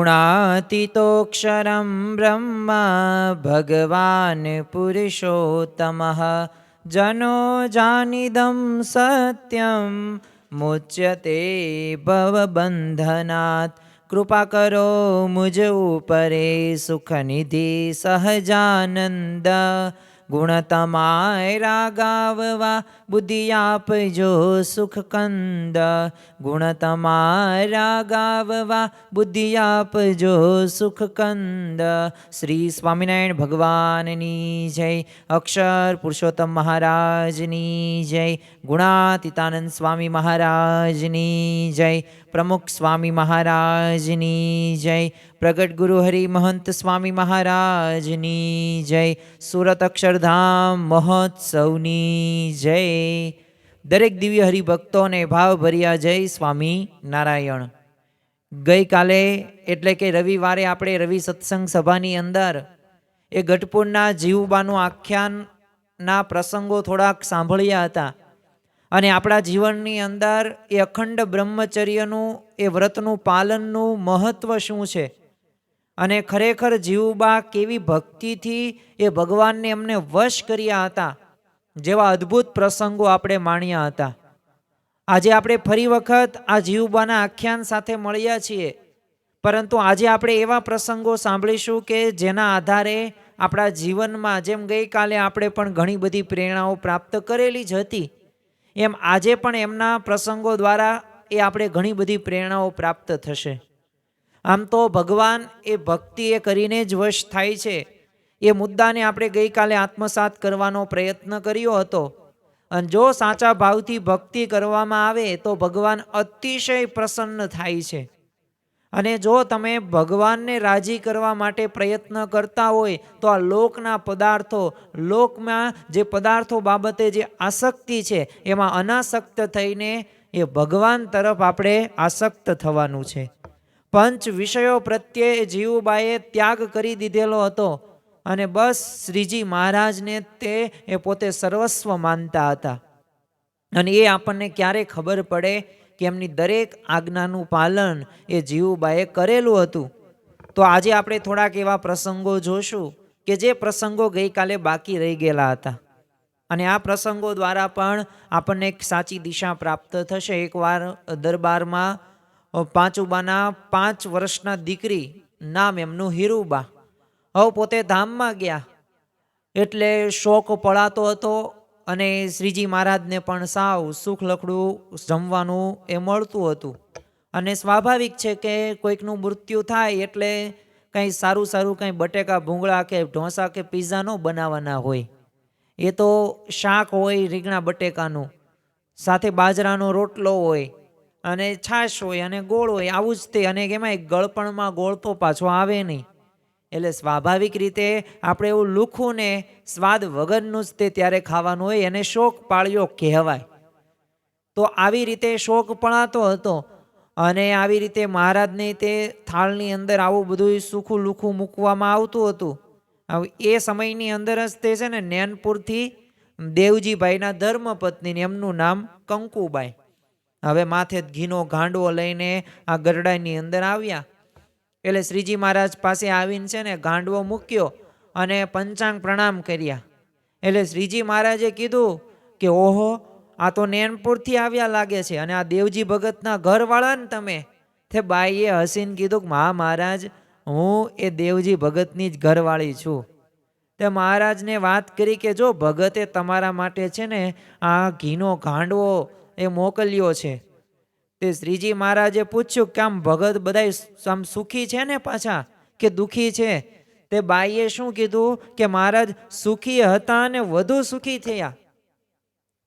गुणातीतोऽक्षरं ब्रह्म भगवान् पुरुषोत्तमः जनो जानिदं सत्यं मुच्यते भवबन्धनात्। कृपा करो मुझ ऊपरे सुखनिधि सहजानंद। गुण तमाय रागाववा बुद्धि आपजो सुख कंद। गुण तमाय रागाववा बुद्धि आपजो सुख कंद। श्री स्वामिनारायण भगवाननी जय। अक्षर पुरुषोत्तम महाराजनी जय। गुणातीतानंद स्वामी महाराजनी जय। प्रमुख स्वामी महाराजनी जय। प्रगट गुरु हरि महंत स्वामी महाराजनी जय। सूरत अक्षरधाम महोत्सवनी जय। दरेक दिव्य हरिभक्तों ने भावभर्या जय स्वामी नारायण। गई काले एटले के रविवारे आपणे रवि सत्संग सभानी अंदर ए गढ़पुरना जीवबानु आख्यानना प्रसंगो थोड़ाक सांभळ्या हता અને આપણા જીવનની અંદર એ અખંડ બ્રહ્મચર્યનું એ વ્રતનું પાલનનું મહત્વ શું છે અને ખરેખર જીવબા કેવી ભક્તિથી એ ભગવાનને એમને વશ કર્યા હતા, જેવા અદ્ભુત પ્રસંગો આપણે માણ્યા હતા. આજે આપણે ફરી વખત આ જીવબાના આખ્યાન સાથે મળ્યા છીએ, પરંતુ આજે આપણે એવા પ્રસંગો સાંભળીશું કે જેના આધારે આપણા જીવનમાં, જેમ ગઈકાલે આપણે પણ ઘણી બધી પ્રેરણાઓ પ્રાપ્ત કરેલી જ હતી, એમ આજે પણ એમના પ્રસંગો દ્વારા એ આપણે ઘણી બધી પ્રેરણાઓ પ્રાપ્ત થશે. આમ તો ભગવાન એ ભક્તિ એ કરીને જ વશ થાય છે, એ મુદ્દાને આપણે ગઈકાલે આત્મસાત કરવાનો પ્રયત્ન કર્યો હતો. અને જો સાચા ભાવથી ભક્તિ કરવામાં આવે તો ભગવાન અતિશય પ્રસન્ન થાય છે. અને જો તમે ભગવાનને રાજી કરવા માટે પ્રયત્ન કરતા હોય તો આ લોકના પદાર્થો, લોકમાં જે પદાર્થો બાબતે જે આસક્તિ છે એમાં અનાસક્ત થઈને એ ભગવાન તરફ આપણે આસક્ત થવાનું છે. પંચ વિષયો પ્રત્યે જીવબાએ ત્યાગ કરી દીધેલો હતો અને બસ શ્રીજી મહારાજને તે એ પોતે સર્વસ્વ માનતા હતા. અને એ આપણને ક્યારે ખબર પડે કે એમની દરેક આજ્ઞાનું પાલન એ જીવબાએ કરેલું હતું. તો આજે આપણે થોડાક એવા પ્રસંગો જોશું કે જે પ્રસંગો ગઈકાલે બાકી રહી ગયેલા હતા, અને આ પ્રસંગો દ્વારા પણ આપણને એક સાચી દિશા પ્રાપ્ત થશે. એકવાર દરબારમાં પાંચુબાના 5 વર્ષના દીકરી, નામ એમનું હીરુબા, હવે પોતે ધામમાં ગયા એટલે શોક પડાતો હતો અને શ્રીજી મહારાજને પણ સાવ સુખ લખડું જમવાનું એ મળતું હતું. અને સ્વાભાવિક છે કે કોઈકનું મૃત્યુ થાય એટલે કંઈ સારું સારું કંઈ બટેકા ભૂંગળા કે ઢોસા કે પીઝા ન બનાવવાના હોય, એ તો શાક હોય રીંગણા બટેકાનું, સાથે બાજરાનો રોટલો હોય અને છાશ હોય અને ગોળ હોય, આવું જ તે. અને એમાંય ગળપણમાં ગોળ તો પાછો આવે નહીં, એટલે સ્વાભાવિક રીતે આપણે એવું લુખું ને સ્વાદ વગરનું જ તે ત્યારે ખાવાનું હોય, એને શોક પાળ્યો કહેવાય. તો આવી રીતે શોક પણાતો હતો અને આવી રીતે મહારાજને તે થાળની અંદર આવું બધું સૂખું લુખું મૂકવામાં આવતું હતું. એ સમયની અંદર જ તે છે ને નેનપુરથી દેવજીભાઈના ધર્મપત્ની, એમનું નામ કંકુબાઈ, હવે માથે ઘીનો ગાંડવો લઈને આ ગરડાની અંદર આવ્યા. એટલે શ્રીજી મહારાજ પાસે આવીને છે ને ગાંડવો મૂક્યો અને પંચાંગ પ્રણામ કર્યા. એટલે શ્રીજી મહારાજે કીધું કે ઓહો, આ તો નેનપુરથી આવ્યા લાગે છે અને આ દેવજી ભગતના ઘરવાળા ને તમે. તે બાઈએ હસીને કીધું કે મહારાજ, હું એ દેવજી ભગતની જ ઘરવાળી છું. તે મહારાજને વાત કરી કે જો ભગતે તમારા માટે છે ને આ ઘીનો ગાંડવો એ મોકલ્યો છે. તે શ્રીજી મહારાજે પૂછ્યું કે આમ ભગત બધા આમ સુખી છે ને પાછા કે દુખી છે? તે બાઈએ શું કીધું કે મહારાજ સુખી હતા અને વધુ સુખી થયા,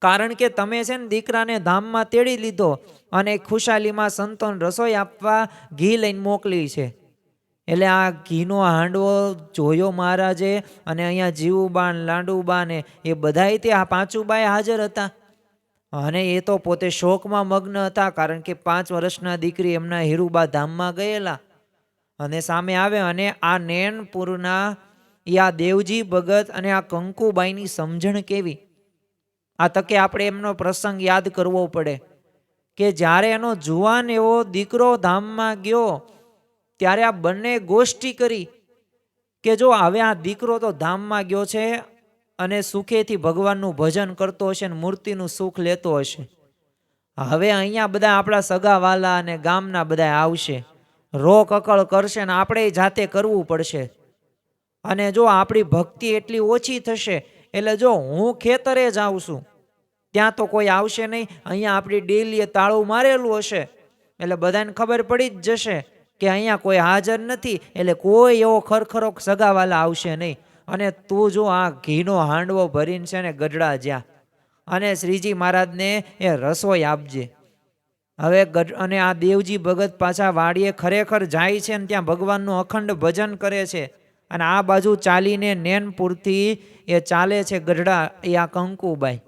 કારણ કે તમે છે ને દીકરાને ધામમાં તેડી લીધો અને ખુશાલીમાં સંતોન રસોઈ આપવા ઘી લઈને મોકલી છે. એટલે આ ઘીનો હાંડવો જોયો મહારાજે, અને અહીંયા જીવુબા ને લાંડુબા ને એ બધાય તે આ પાંચુબાએ હાજર હતા. અને એ તો પોતે શોકમાં મગ્ન હતા, કારણ કે 5 વર્ષના દીકરી એમના હીરુબા ધામમાં ગયેલા. અને સામે આવે અને આ નેનપુરના આ દેવજી ભગત અને આ કંકુબાઈની સમજણ કેવી. આ તકે આપણે એમનો પ્રસંગ યાદ કરવો પડે કે જ્યારે એનો જુવાન એવો દીકરો ધામમાં ગયો ત્યારે આ બંને ગોષ્ઠી કરી કે જો હવે આ દીકરો તો ધામમાં ગયો છે અને સુખેથી ભગવાનનું ભજન કરતો હશે ને મૂર્તિનું સુખ લેતો હશે, હવે અહીંયા બધા આપણા સગાવાલા અને ગામના બધા આવશે, રોક અકળ કરશે ને આપણે જાતે કરવું પડશે. અને જો આપણી ભક્તિ એટલી ઓછી થશે એટલે જો હું ખેતરે જાઉં છું ત્યાં તો કોઈ આવશે નહીં, અહીંયા આપણી ડેલીએ તાળું મારેલું હશે એટલે બધાને ખબર પડી જ જશે કે અહીંયા કોઈ હાજર નથી, એટલે કોઈ એવો ખરખરો સગાવાલા આવશે નહીં. અને તું જો આ ઘીનો હાંડવો ભરીને છે ને ગઢડા જ્યાં અને શ્રીજી મહારાજને એ રસોઈ આપજે. હવે અને આ દેવજી ભગત પાછા વાડીએ ખરેખર જાય છે ને ત્યાં ભગવાનનું અખંડ ભજન કરે છે, અને આ બાજુ ચાલીને નેનપુરથી એ ચાલે છે ગઢડા એ આ કંકુબાઈ.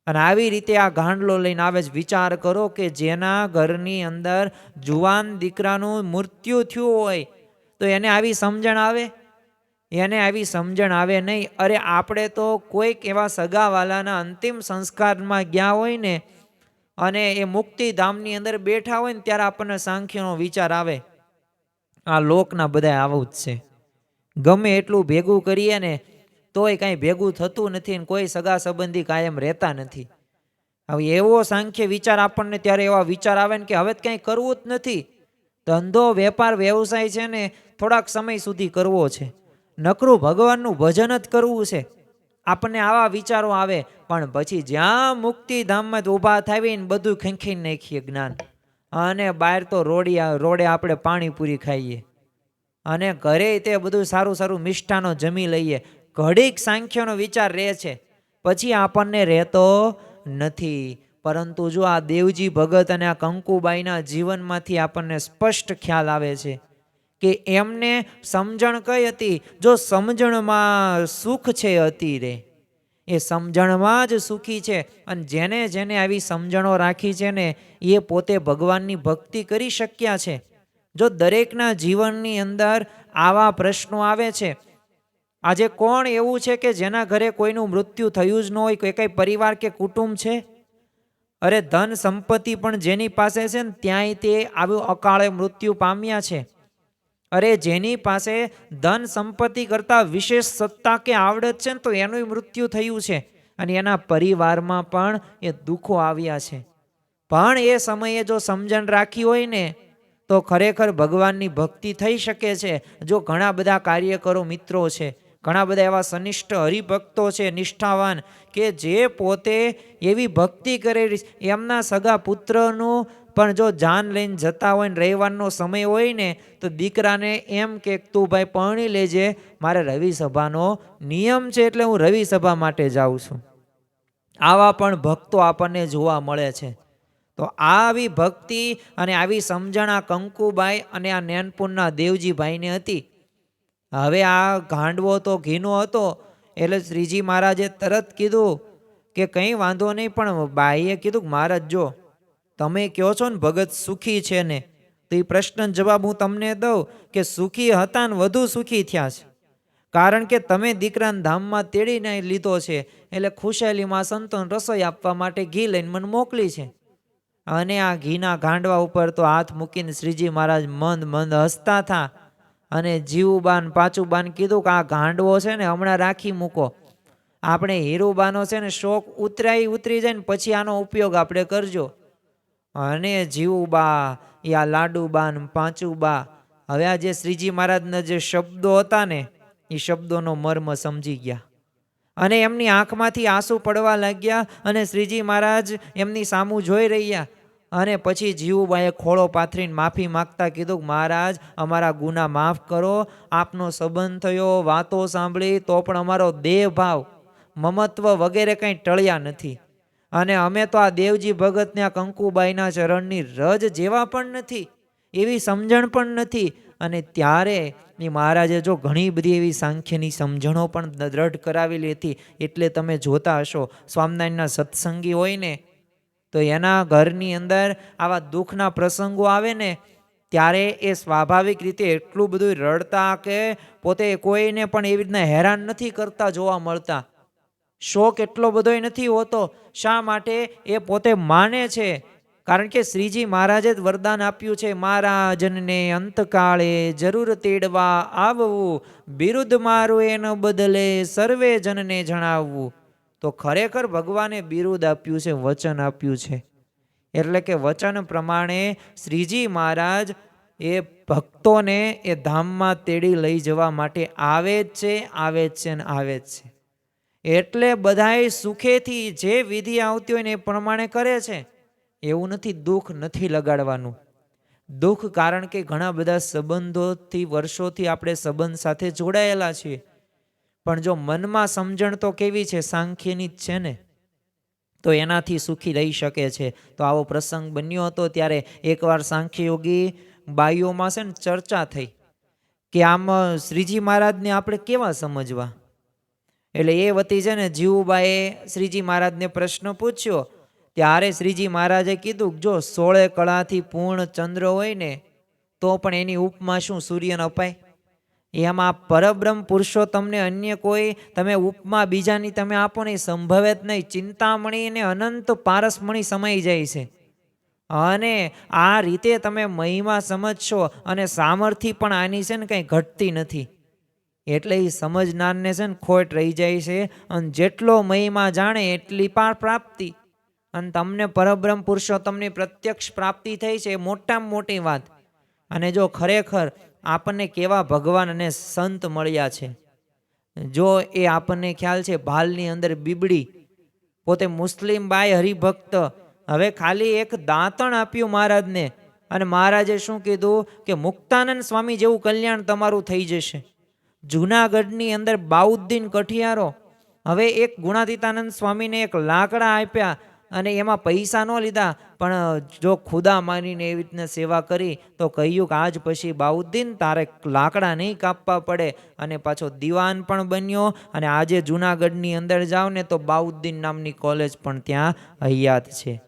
અને આવી રીતે આ ગાંડલો લઈને આવે છે. વિચાર કરો કે જેના ઘરની અંદર જુવાન દીકરાનું મૃત્યુ થયું હોય તો એને આવી સમજણ આવે? એને આવી સમજણ આવે નહીં. અરે આપણે તો કોઈક એવા સગાવાલાના અંતિમ સંસ્કારમાં ગયા હોય ને અને એ મુક્તિધામની અંદર બેઠા હોય ને ત્યારે આપણને સાંખ્યનો વિચાર આવે. આ લોકના બધા આવું જ છે, ગમે એટલું ભેગું કરીએ ને તોય કાંઈ ભેગું થતું નથી ને કોઈ સગા સંબંધી કાયમ રહેતા નથી. હવે એવો સાંખ્ય વિચાર આપણને ત્યારે એવા વિચાર આવે ને કે હવે કંઈ કરવું જ નથી, ધંધો વેપાર વ્યવસાય છે ને થોડાક સમય સુધી કરવો છે, નકરું ભગવાનનું ભજન જ કરવું છે, આપણને આવા વિચારો આવે. પણ પછી જ્યાં મુક્તિધામમાં જ ઊભા થાવીને બધું ખેંખી નાખીએ જ્ઞાન, અને બહાર તો રોડે આપણે પાણીપુરી ખાઈએ અને ઘરે તે બધું સારું સારું મિષ્ટાનો જમી લઈએ, ઘડીક સાંખ્યનો વિચાર રહે છે, પછી આપણને રહેતો નથી. પરંતુ જો આ દેવજી ભગત અને આ કંકુબાઈના જીવનમાંથી આપણને સ્પષ્ટ ખ્યાલ આવે છે કે એમને સમજણ કઈ હતી? જો સમજણમાં સુખ છે અતિરે, એ સમજણમાં જ સુખી છે. અને જેને જેને આવી સમજણો રાખી છે ને એ પોતે ભગવાનની ભક્તિ કરી શક્યા છે. જો દરેકના જીવનની અંદર આવા પ્રશ્નો આવે છે, આજે કોણ એવું છે કે જેના ઘરે કોઈનું મૃત્યુ થયું જ ન હોય? કોઈ કઈ પરિવાર કે કુટુંબ છે? અરે ધન સંપત્તિ પણ જેની પાસે છે ને ત્યાંય તે આવું અકાળે મૃત્યુ પામ્યા છે. અરે જેની પાસે ધન સંપત્તિ કરતાં વિશેષ સત્તા કે આવડત છે ને તો એનું મૃત્યુ થયું છે અને એના પરિવારમાં પણ એ દુઃખો આવ્યા છે. પણ એ સમયે જો સમજણ રાખી હોય ને તો ખરેખર ભગવાનની ભક્તિ થઈ શકે છે. જો ઘણા બધા કાર્યકરો મિત્રો છે, ઘણા બધા એવા સનિષ્ઠ હરિભક્તો છે નિષ્ઠાવાન કે જે પોતે એવી ભક્તિ કરે, એમના સગા પુત્રનું પણ જો જાન લઈને જતા હોય ને રવિવારનો સમય હોય ને તો દીકરાને એમ કે તું ભાઈ પરણી લેજે, મારે રવિ સભાનો નિયમ છે એટલે હું રવિ સભા માટે જાઉં છું. આવા પણ ભક્તો આપણને જોવા મળે છે. તો આવી ભક્તિ અને આવી સમજણ આ કંકુબાઈ અને આ નેનપુરના દેવજીભાઈને હતી. હવે આ ગાંડવો તો ઘીનો હતો એટલે શ્રીજી મહારાજે તરત કીધું કે કંઈ વાંધો નહીં, પણ બાઈએ કીધું મહારાજ જો તમે કહો છો ને ભગત સુખી છે ને, તો એ પ્રશ્ન જવાબ હું તમને દઉં કે સુખી હતા ને વધુ સુખી થયા છે, કારણ કે તમે દીકરાને ધામમાં તેડીને લીધો છે એટલે ખુશાલીમાં સંતોન રસોઈ આપવા માટે ઘી લઈને મને મોકલી છે. અને આ ઘીના ગાંડવા ઉપર તો હાથ મૂકીને શ્રીજી મહારાજ મંદ મંદ હસતા હતા અને જીવુબાન પાચુબાન કીધું કે આ ગાંડવો છે ને હમણાં રાખી મૂકો, આપણે હીરુબાનો છે ને શોખ ઉતરી જાય ને પછી આનો ઉપયોગ આપણે કરજો. અને જીવુબા યા લાડુબા ને પાંચુબા હવે આ જે શ્રીજી મહારાજના જે શબ્દો હતા ને એ શબ્દોનો મર્મ સમજી ગયા અને એમની આંખમાંથી આંસુ પડવા લાગ્યા અને શ્રીજી મહારાજ એમની સામું જોઈ રહ્યા. અને પછી જીવુબાએ ખોળો પાથરીને માફી માગતા કીધું મહારાજ અમારા ગુના માફ કરો, આપનો સંબંધ થયો, વાતો સાંભળી તો પણ અમારો દેહ ભાવ મમત્વ વગેરે કંઈ ટળ્યા નથી અને અમે તો આ દેવજી ભગતને આ કંકુબાઈના ચરણની રજ જેવા પણ નથી, એવી સમજણ પણ નથી. અને ત્યારે એ મહારાજે જો ઘણી બધી એવી સાંખ્યની સમજણો પણ દ્રઢ કરાવેલી હતી. એટલે તમે જોતા હશો સ્વામિનારાયણના સત્સંગી હોય ને તો એના ઘરની અંદર આવા દુઃખના પ્રસંગો આવે ને ત્યારે એ સ્વાભાવિક રીતે એટલું બધું રડતા કે પોતે કોઈને પણ એવી રીતના હેરાન નથી કરતા જોવા મળતા. શોક એટલો બધો નથી હોતો. શા માટે? એ પોતે માને છે કારણ કે શ્રીજી મહારાજે જ વરદાન આપ્યું છે, મારા જનને અંતકાળે જરૂર તેડવા આવવું, બિરુદ મારું એનો બદલે સર્વે જનને જણાવવું. તો ખરેખર ભગવાને બિરુદ આપ્યું છે, વચન આપ્યું છે. એટલે કે વચન પ્રમાણે શ્રીજી મહારાજ એ ભક્તોને એ ધામમાં તેડી લઈ જવા માટે આવે જ છે, આવે જ છે ને આવે જ છે. એટલે બધાએ સુખેથી જે વિધિ આવતી હોય ને એ પ્રમાણે કરે છે. એવું નથી દુઃખ નથી લગાડવાનું. દુઃખ કારણ કે ઘણા બધા સંબંધોથી વર્ષોથી આપણે સંબંધ સાથે જોડાયેલા છીએ, પણ જો મનમાં સમજણ તો કેવી છે, સાંખ્યની જ છે ને, તો એનાથી સુખી રહી શકે છે. તો આવો પ્રસંગ બન્યો હતો. ત્યારે એકવાર સાંખ્યયોગી બાઈઓમાં છે ને ચર્ચા થઈ કે આમ શ્રીજી મહારાજને આપણે કેવા સમજવા. એટલે એ વતી છે ને જીવુબાએ શ્રીજી મહારાજને પ્રશ્ન પૂછ્યો. ત્યારે શ્રીજી મહારાજે કીધું, જો 16 કળાથી પૂર્ણ ચંદ્ર હોય ને તો પણ એની ઉપમા શું સૂર્યને અપાય? એમાં પરબ્રહ્મ પુરુષોત્તમને અન્ય કોઈ તમે ઉપમા બીજાની તમે આપો ને સંભવે જ નહીં. ચિંતામણી ને અનંત પારસમણી સમાઈ જાય છે. અને આ રીતે તમે મહિમા સમજશો અને સામર્થ્ય પણ આની છે ને કંઈ ઘટતી નથી. એટલે એ સમજનારને છે ને ખોટ રહી જાય છે. અને જેટલો મહિમા જાણે એટલી પ્રાપ્તિ. અને તમને પરબ્રહ્મ પુરુષોત્તમની પ્રત્યક્ષ પ્રાપ્તિ થઈ છે, મોટામાં મોટી વાત. અને જો ખરેખર આપણને કેવા ભગવાન અને સંત મળ્યા છે, જો એ આપણને ખ્યાલ છે. ભાલની અંદર બીબડી, પોતે મુસ્લિમ બાઈ હરિભક્ત, હવે ખાલી એક દાંતણ આપ્યું મહારાજને, અને મહારાજે શું કીધું કે મુક્તાનંદ સ્વામી જેવું કલ્યાણ તમારું થઈ જશે. જુનાગઢની અંદર બાઉદ્દીન કઠિયારો, હવે એક ગુણાતીતાનંદ સ્વામીને એક લાકડા આપ્યા અને એમાં પૈસા ન લીધા, પણ જો ખુદા માનીને એવી રીતના સેવા કરી તો કહ્યું કે આજ પછી બાઉદ્દીન તારે લાકડા નહીં કાપવા પડે. અને પાછો દિવાન પણ બન્યો. અને આજે જુનાગઢની અંદર જાઓ ને તો બાઉદ્દીન નામની કોલેજ પણ ત્યાં હયાત છે.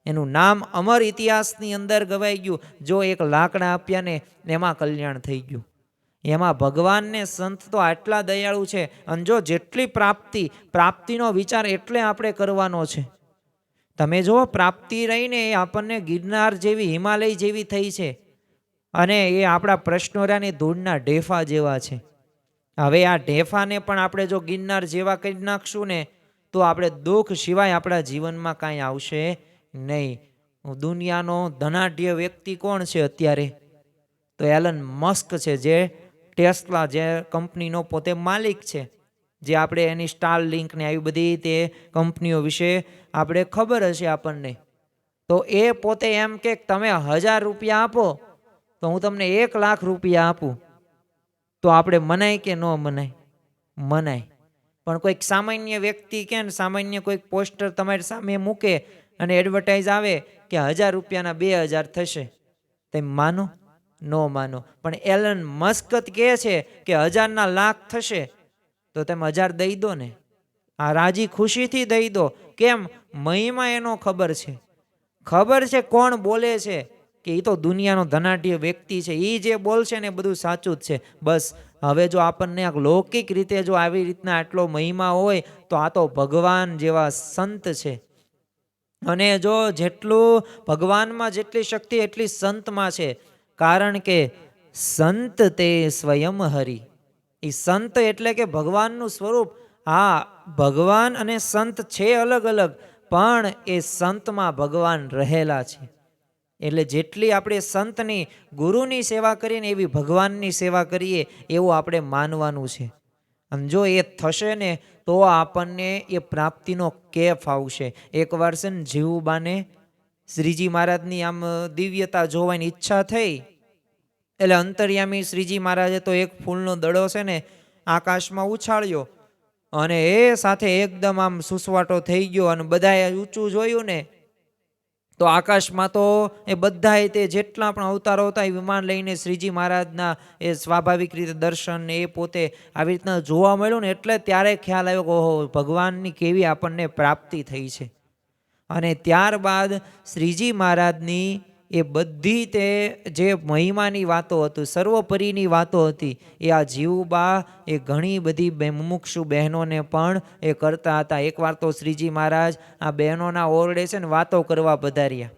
એનું નામ અમર ઇતિહાસની અંદર ગવાઈ ગયું. જો એક લાકડા આપ્યા ને એમાં કલ્યાણ થઈ ગયું. એમાં ભગવાનને સંત તો આટલા દયાળુ છે. અને જો જેટલી પ્રાપ્તિનો વિચાર એટલે આપણે કરવાનો છે. તમે જો પ્રાપ્તિ રહીને એ આપણને ગિરનાર જેવી, હિમાલય જેવી થઈ છે. અને એ આપણા પ્રશ્નોરાની ધૂળના ઢેફા જેવા છે. હવે આ ઢેફાને પણ આપણે જો ગિરનાર જેવા કરી નાખશું ને તો આપણે દુઃખ સિવાય આપણા જીવનમાં કાંઈ આવશે નહીં. દુનિયાનો ધનાઢ્ય વ્યક્તિ કોણ છે અત્યારે? તો એલન મસ્ક છે, જે ટેસ્લા જે કંપનીનો પોતે માલિક છે. જે આપણે એની સ્ટાર લિંક ને આવી બધી તે કંપનીઓ વિશે આપણે ખબર હશે આપણને. તો એ પોતે એમ કે તમે 1000 રૂપિયા આપો તો હું તમને 1 લાખ રૂપિયા આપું. તો આપણે મનાય કે ન મનાય? મનાય. પણ કોઈક સામાન્ય વ્યક્તિ કે સામાન્ય કોઈક પોસ્ટર તમારી સામે મૂકે અને એડવર્ટાઇઝ આવે કે 1000 રૂપિયાના 2000 થશે, તેમ માનો? ન માનો. પણ એલન મસ્ક કહે છે કે 1000ના લાખ થશે, તો તમે 1000 દઈ દો ને. આ રાજી ખુશીથી દઈ દો. કેમ? મહિમા એનો ખબર છે. ખબર છે કોણ બોલે છે, કે એ તો દુનિયાનો ધનાઢ્ય વ્યક્તિ છે. એ જે બોલશે ને બધું સાચું જ છે. બસ હવે જો આપણને લૌકિક રીતે જો આવી રીતના આટલો મહિમા હોય તો આ તો ભગવાન જેવા સંત છે. અને જો જેટલું ભગવાનમાં જેટલી શક્તિ એટલી સંતમાં છે. કારણ કે સંત તે સ્વયં હરિ. એ સંત એટલે કે ભગવાનનું સ્વરૂપ. હા, ભગવાન અને સંત છે અલગ અલગ, પણ એ સંતમાં ભગવાન રહેલા છે. એટલે જેટલી આપણે સંતની, ગુરુની સેવા કરીએ ને એવી ભગવાનની સેવા કરીએ એવું આપણે માનવાનું છે. અને જો એ થશે ને તો આપણને એ પ્રાપ્તિનો કેફ આવશે. એકવાર છે ને જીવુબાને શ્રીજી મહારાજની આમ દિવ્યતા જોવાની ઈચ્છા થઈ. એટલે અંતર્યામી શ્રીજી મહારાજે તો એક ફૂલનો દડો છે ને આકાશમાં ઉછાળ્યો અને એ સાથે એકદમ આમ સુસવાટો થઈ ગયો. અને બધાએ ઊંચું જોયું ને તો આકાશમાં તો એ બધાએ તે જેટલા પણ અવતારો હતા એ વિમાન લઈને શ્રીજી મહારાજના એ સ્વાભાવિક રીતે દર્શન ને એ પોતે આવી રીતના જોવા મળ્યું ને એટલે ત્યારે ખ્યાલ આવ્યો કે ઓહો, ભગવાનની કેવી આપણને પ્રાપ્તિ થઈ છે. અને ત્યારબાદ શ્રીજી મહારાજની એ બધી તે જે મહિમાની વાતો હતી, સર્વોપરીની વાતો હતી, એ આ જીવુબા એ ઘણી બધી મુમુક્ષુ બહેનોને પણ એ કરતા હતા. એકવાર તો શ્રીજી મહારાજ આ બહેનોના ઓરડે છે ને વાતો કરવા પધાર્યા.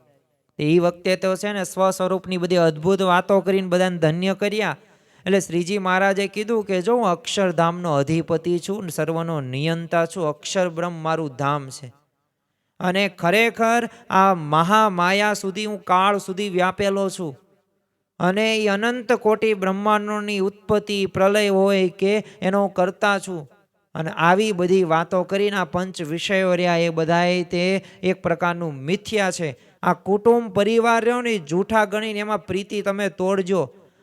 એ વખતે તો છે ને સ્વ સ્વરૂપની બધી અદ્ભુત વાતો કરીને બધાને ધન્ય કર્યા. એટલે શ્રીજી મહારાજે કીધું કે જો હું અક્ષરધામનો અધિપતિ છું, સર્વનો નિયંતા છું, અક્ષર બ્રહ્મ મારું ધામ છે. અને ખરેખર આ મહામાયા સુધી હું કાળ સુધી વ્યાપેલો છું. અને એ અનંત કોટી બ્રહ્માંડોની ઉત્પત્તિ પ્રલય હોય કે એનો કરતા છું. અને આવી બધી વાતો કરીને આ પંચ વિષયો રહ્યા એ બધાએ તે એક પ્રકારનું મિથ્યા છે. આ કુટુંબ પરિવાર રહ્યો ને જૂઠા ગણીને એમાં પ્રીતિ તમે તોડજો.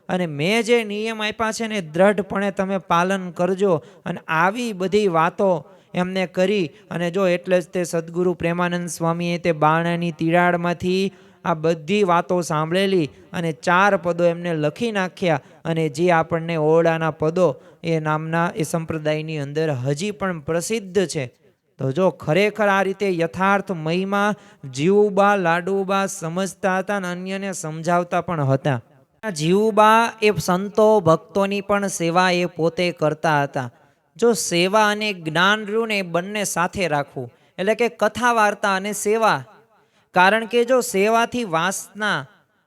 અને મેં જે નિયમ આપ્યા છે ને દ્રઢપણે તમે પાલન કરજો. અને આવી બધી વાતો એમને કરી. અને જો એટલે જ તે સદગુરુ પ્રેમાનંદ સ્વામીએ તે બાણાની તિરાડમાંથી આ બધી વાતો સાંભળેલી અને 4 પદો એમને લખી નાખ્યા. અને જે આપણને ઓરડાના પદો એ નામના એ સંપ્રદાયની અંદર હજી પણ પ્રસિદ્ધ છે. તો જો ખરેખર આ રીતે યથાર્થ મહિમા જીવુબા લાડુબા સમજતા હતા અને અન્યને સમજાવતા પણ હતા. જીવુબા એ સંતો ભક્તોની પણ સેવા એ પોતે કરતા હતા. જો સેવા અને જ્ઞાન રહ્યું ને એ બંને સાથે રાખવું, એટલે કે કથા વાર્તા અને સેવા. કારણ કે જો સેવાથી વાસના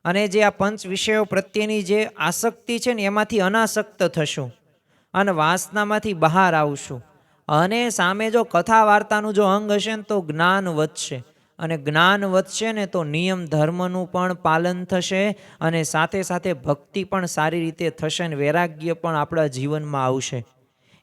અને જે આ પંચ વિષયો પ્રત્યેની જે આસક્તિ છે ને એમાંથી અનાસક્ત થશું અને વાસનામાંથી બહાર આવશું. અને સામે જો કથા વાર્તાનું જો અંગ હશે ને તો જ્ઞાન વધશે. અને જ્ઞાન વધશે ને તો નિયમ ધર્મનું પણ પાલન થશે. અને સાથે સાથે ભક્તિ પણ સારી રીતે થશે ને વૈરાગ્ય પણ આપણા જીવનમાં આવશે.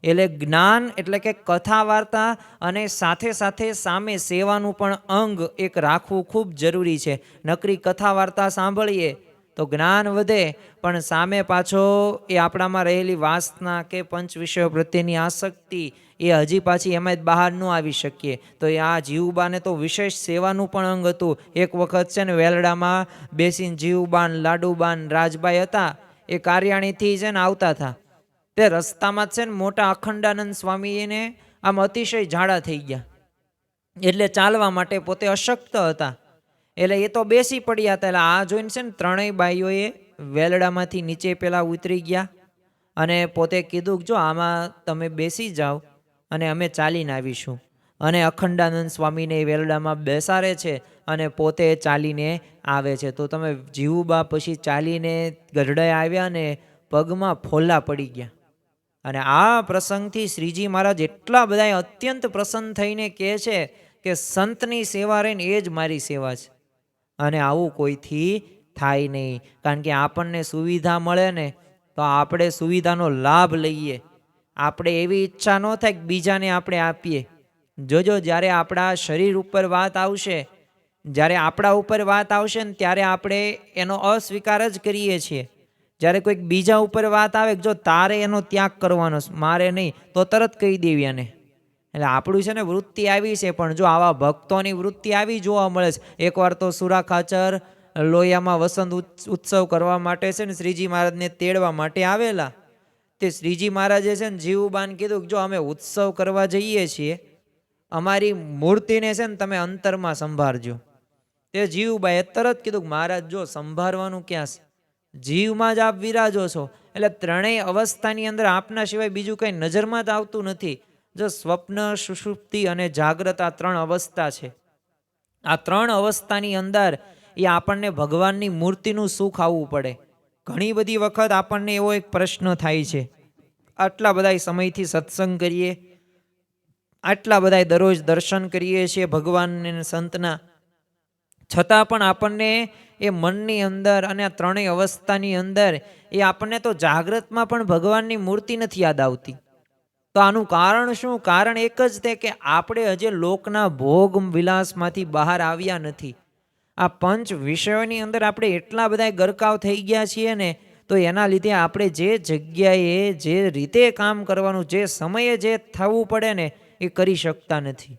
એટલે જ્ઞાન એટલે કે કથા વાર્તા અને સાથે સાથે સામે સેવાનું પણ અંગ એક રાખવું ખૂબ જરૂરી છે. નકરી કથા વાર્તા સાંભળીએ તો જ્ઞાન વધે, પણ સામે પાછો એ આપણામાં રહેલી વાસના કે પંચ વિષયો પ્રત્યેની આસક્તિ એ હજી પાછી એમાં જ બહાર ન આવી શકીએ. તો એ આ જીવુબાને તો વિશેષ સેવાનું પણ અંગ હતું. એક વખત છે ને વેલડામાં બેસીને જીવુબાન લાડુબાન રાજબાઈ હતા એ કાર્યાણીથી છે ને આવતા હતા. તે રસ્તામાં છે ને મોટા અખંડાનંદ સ્વામીને આમ અતિશય ઝાડા થઈ ગયા. એટલે ચાલવા માટે પોતે અશક્ત હતા. એટલે એ તો બેસી પડ્યા હતા. એટલે આ જોઈને છે ને 3 બાઈઓએ વેલડામાંથી નીચે પેલા ઉતરી ગયા અને પોતે કીધું જો આમાં તમે બેસી જાઓ અને અમે ચાલીને આવીશું. અને અખંડાનંદ સ્વામીને એ વેલડામાં બેસાડે છે અને પોતે ચાલીને આવે છે. તો તમે જીવુબા પછી ચાલીને ગઢડાએ આવ્યા ને પગમાં ફોલ્લા પડી ગયા. અને આ પ્રસંગથી શ્રીજી મહારાજ એટલા બધા અત્યંત પ્રસન્ન થઈને કહે છે કે સંતની સેવા રહીને એ જ મારી સેવા છે. અને આવું કોઈથી થાય નહીં. કારણ કે આપણને સુવિધા મળે ને તો આપણે સુવિધાનો લાભ લઈએ. આપણે એવી ઈચ્છા ન થાય કે બીજાને આપણે આપીએ. જોજો જ્યારે આપણા શરીર ઉપર વાત આવશે, જ્યારે આપણા ઉપર વાત આવશે ને ત્યારે આપણે એનો અસ્વીકાર જ કરીએ છીએ. જ્યારે કોઈક બીજા ઉપર વાત આવે જો તારે એનો ત્યાગ કરવાનો મારે નહીં, તો તરત કહી દેવી એને. એટલે આપણું છે ને વૃત્તિ આવી છે, પણ જો આવા ભક્તોની વૃત્તિ આવી જોવા મળે છે. એકવાર તો સુરા ખાચર લોહિયામાં વસંત ઉત્સવ કરવા માટે છે ને શ્રીજી મહારાજને તેડવા માટે આવેલા. તે શ્રીજી મહારાજે છે ને જીવુબાને કીધું કે જો અમે ઉત્સવ કરવા જઈએ છીએ, અમારી મૂર્તિને છે ને તમે અંતરમાં સંભાળજો. તે જીવુબાએ તરત કીધું કે મહારાજ જો સંભાળવાનું ક્યાં છે, જીવમાં જ આપ વિરાજો છો. એટલે 3 અવસ્થાની અંદર આપના સિવાય બીજું કંઈ નજરમાં જ આવતું નથી. જો સ્વપ્ન, સુષુપ્તિ અને જાગ્રત આ 3 અવસ્થા છે. આ 3 અવસ્થાની અંદર એ આપણને ભગવાનની મૂર્તિનું સુખ આવવું પડે. ઘણી બધી વખત આપણને એવો એક પ્રશ્ન થાય છે, આટલા બધા સમયથી સત્સંગ કરીએ, આટલા બધા દરરોજ દર્શન કરીએ છીએ ભગવાનને સંતના, છતાં પણ આપણને એ મનની અંદર અને આ 3 અવસ્થાની અંદર એ આપણને તો જાગ્રતમાં પણ ભગવાનની મૂર્તિ નથી યાદ આવતી. તો આનું કારણ શું? કારણ એક જ તે કે આપણે હજે લોકના ભોગ વિલાસમાંથી બહાર આવ્યા નથી. આ પંચ વિષયોની અંદર આપણે એટલા બધા ગરકાવ થઈ ગયા છીએ ને, તો એના લીધે આપણે જે જગ્યાએ જે રીતે કામ કરવાનું, જે સમયે જે થવું પડે ને એ કરી શકતા નથી.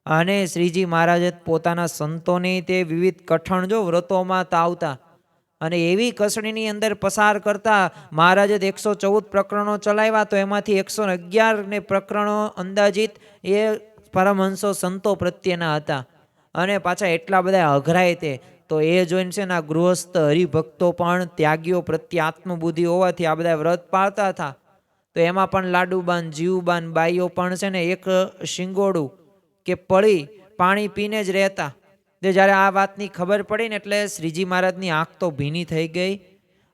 અને શ્રીજી મહારાજે પોતાના સંતોને તે વિવિધ કઠણ જો વ્રતોમાં આવતા અને એવી કસડીની અંદર પસાર કરતા. મહારાજે 114 પ્રકરણો ચલાવ્યા, તો એમાંથી 111 પ્રકરણો અંદાજિત એ પરમહંસો સંતો પ્રત્યેના હતા. અને પાછા એટલા બધા અઘરાય તે તો એ જોઈને છે ને આ ગૃહસ્થ હરિભક્તો પણ ત્યાગીઓ પ્રત્યે આત્મબુદ્ધિ હોવાથી આ બધા વ્રત પાળતા હતા. તો એમાં પણ લાડુબાન જીવુબાન બાઈઓ પણ છે ને એક શિંગોડું કે પળી પાણી પીને જ રહેતા. તે જ્યારે આ વાતની ખબર પડી ને એટલે શ્રીજી મહારાજની આંખ તો ભીની થઈ ગઈ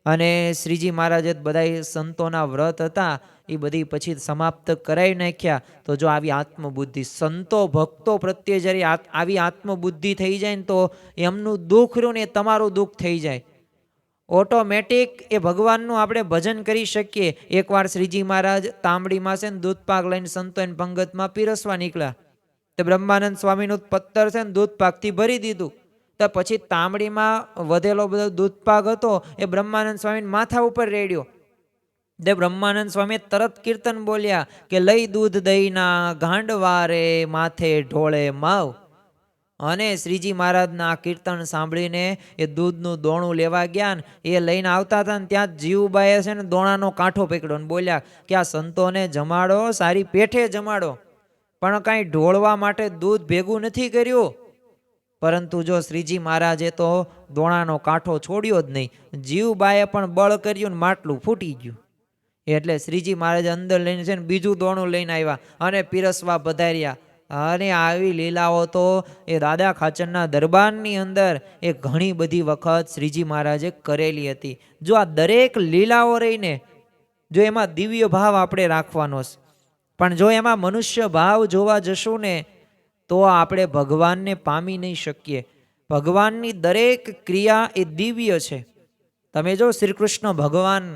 અને શ્રીજી મહારાજે બધા સંતોના વ્રત હતા એ બધી પછી સમાપ્ત કરાવી નાખ્યા. તો જો આવી આત્મબુદ્ધિ સંતો ભક્તો પ્રત્યે જ્યારે આવી આત્મબુદ્ધિ થઈ જાય ને તો એમનું દુઃખ રહ્યું ને તમારું દુઃખ થઈ જાય. ઓટોમેટિક એ ભગવાનનું આપણે ભજન કરી શકીએ. એકવાર શ્રીજી મહારાજ તાંબડીમાં છે ને દૂધપાક લઈને સંતો એને પંગતમાં પીરસવા નીકળ્યા. તો બ્રહ્માનંદ સ્વામીનું પત્તર છે ને દૂધપાકથી ભરી દીધું. તો પછી તાંબડીમાં વધેલો બધો દૂધપાક હતો એ બ્રહ્માનંદ સ્વામી માથા ઉપર રેડ્યો. તે બ્રહ્માનંદ સ્વામી તરત કીર્તન બોલ્યા કે લઈ દૂધ દહીંના ગાંડવારે માથે ઢોળે માવ. અને શ્રીજી મહારાજના આ કીર્તન સાંભળીને એ દૂધનું દોણું લેવા ગયા ને એ લઈને આવતા હતા ને ત્યાં જીવુબાઈએ છે ને દોણાનો કાંઠો પકડ્યો ને બોલ્યા કે આ સંતોને જમાડો, સારી પેઠે જમાડો, પણ કાંઈ ઢોળવા માટે દૂધ ભેગું નથી કર્યું. પરંતુ જો શ્રીજી મહારાજે તો દોણાનો કાંઠો છોડ્યો જ નહીં. જીવબાએ પણ બળ કર્યું ને માટલું ફૂટી ગયું. એટલે શ્રીજી મહારાજ અંદર લઈને છે ને બીજું દોણું લઈને આવ્યા અને પીરસવા પધાર્યા. અને આવી લીલાઓ તો એ દાદા ખાચરના દરબારની અંદર એ ઘણી બધી વખત શ્રીજી મહારાજે કરેલી હતી. જો આ દરેક લીલાઓ રહીને જો એમાં દિવ્ય ભાવ આપણે રાખવાનો છે, પણ જો એમાં મનુષ્ય ભાવ જોવા જશું ને તો આપણે ભગવાનને પામી નહીં શકીએ. ભગવાનની દરેક ક્રિયા એ દિવ્ય છે. તમે જો શ્રી કૃષ્ણ ભગવાન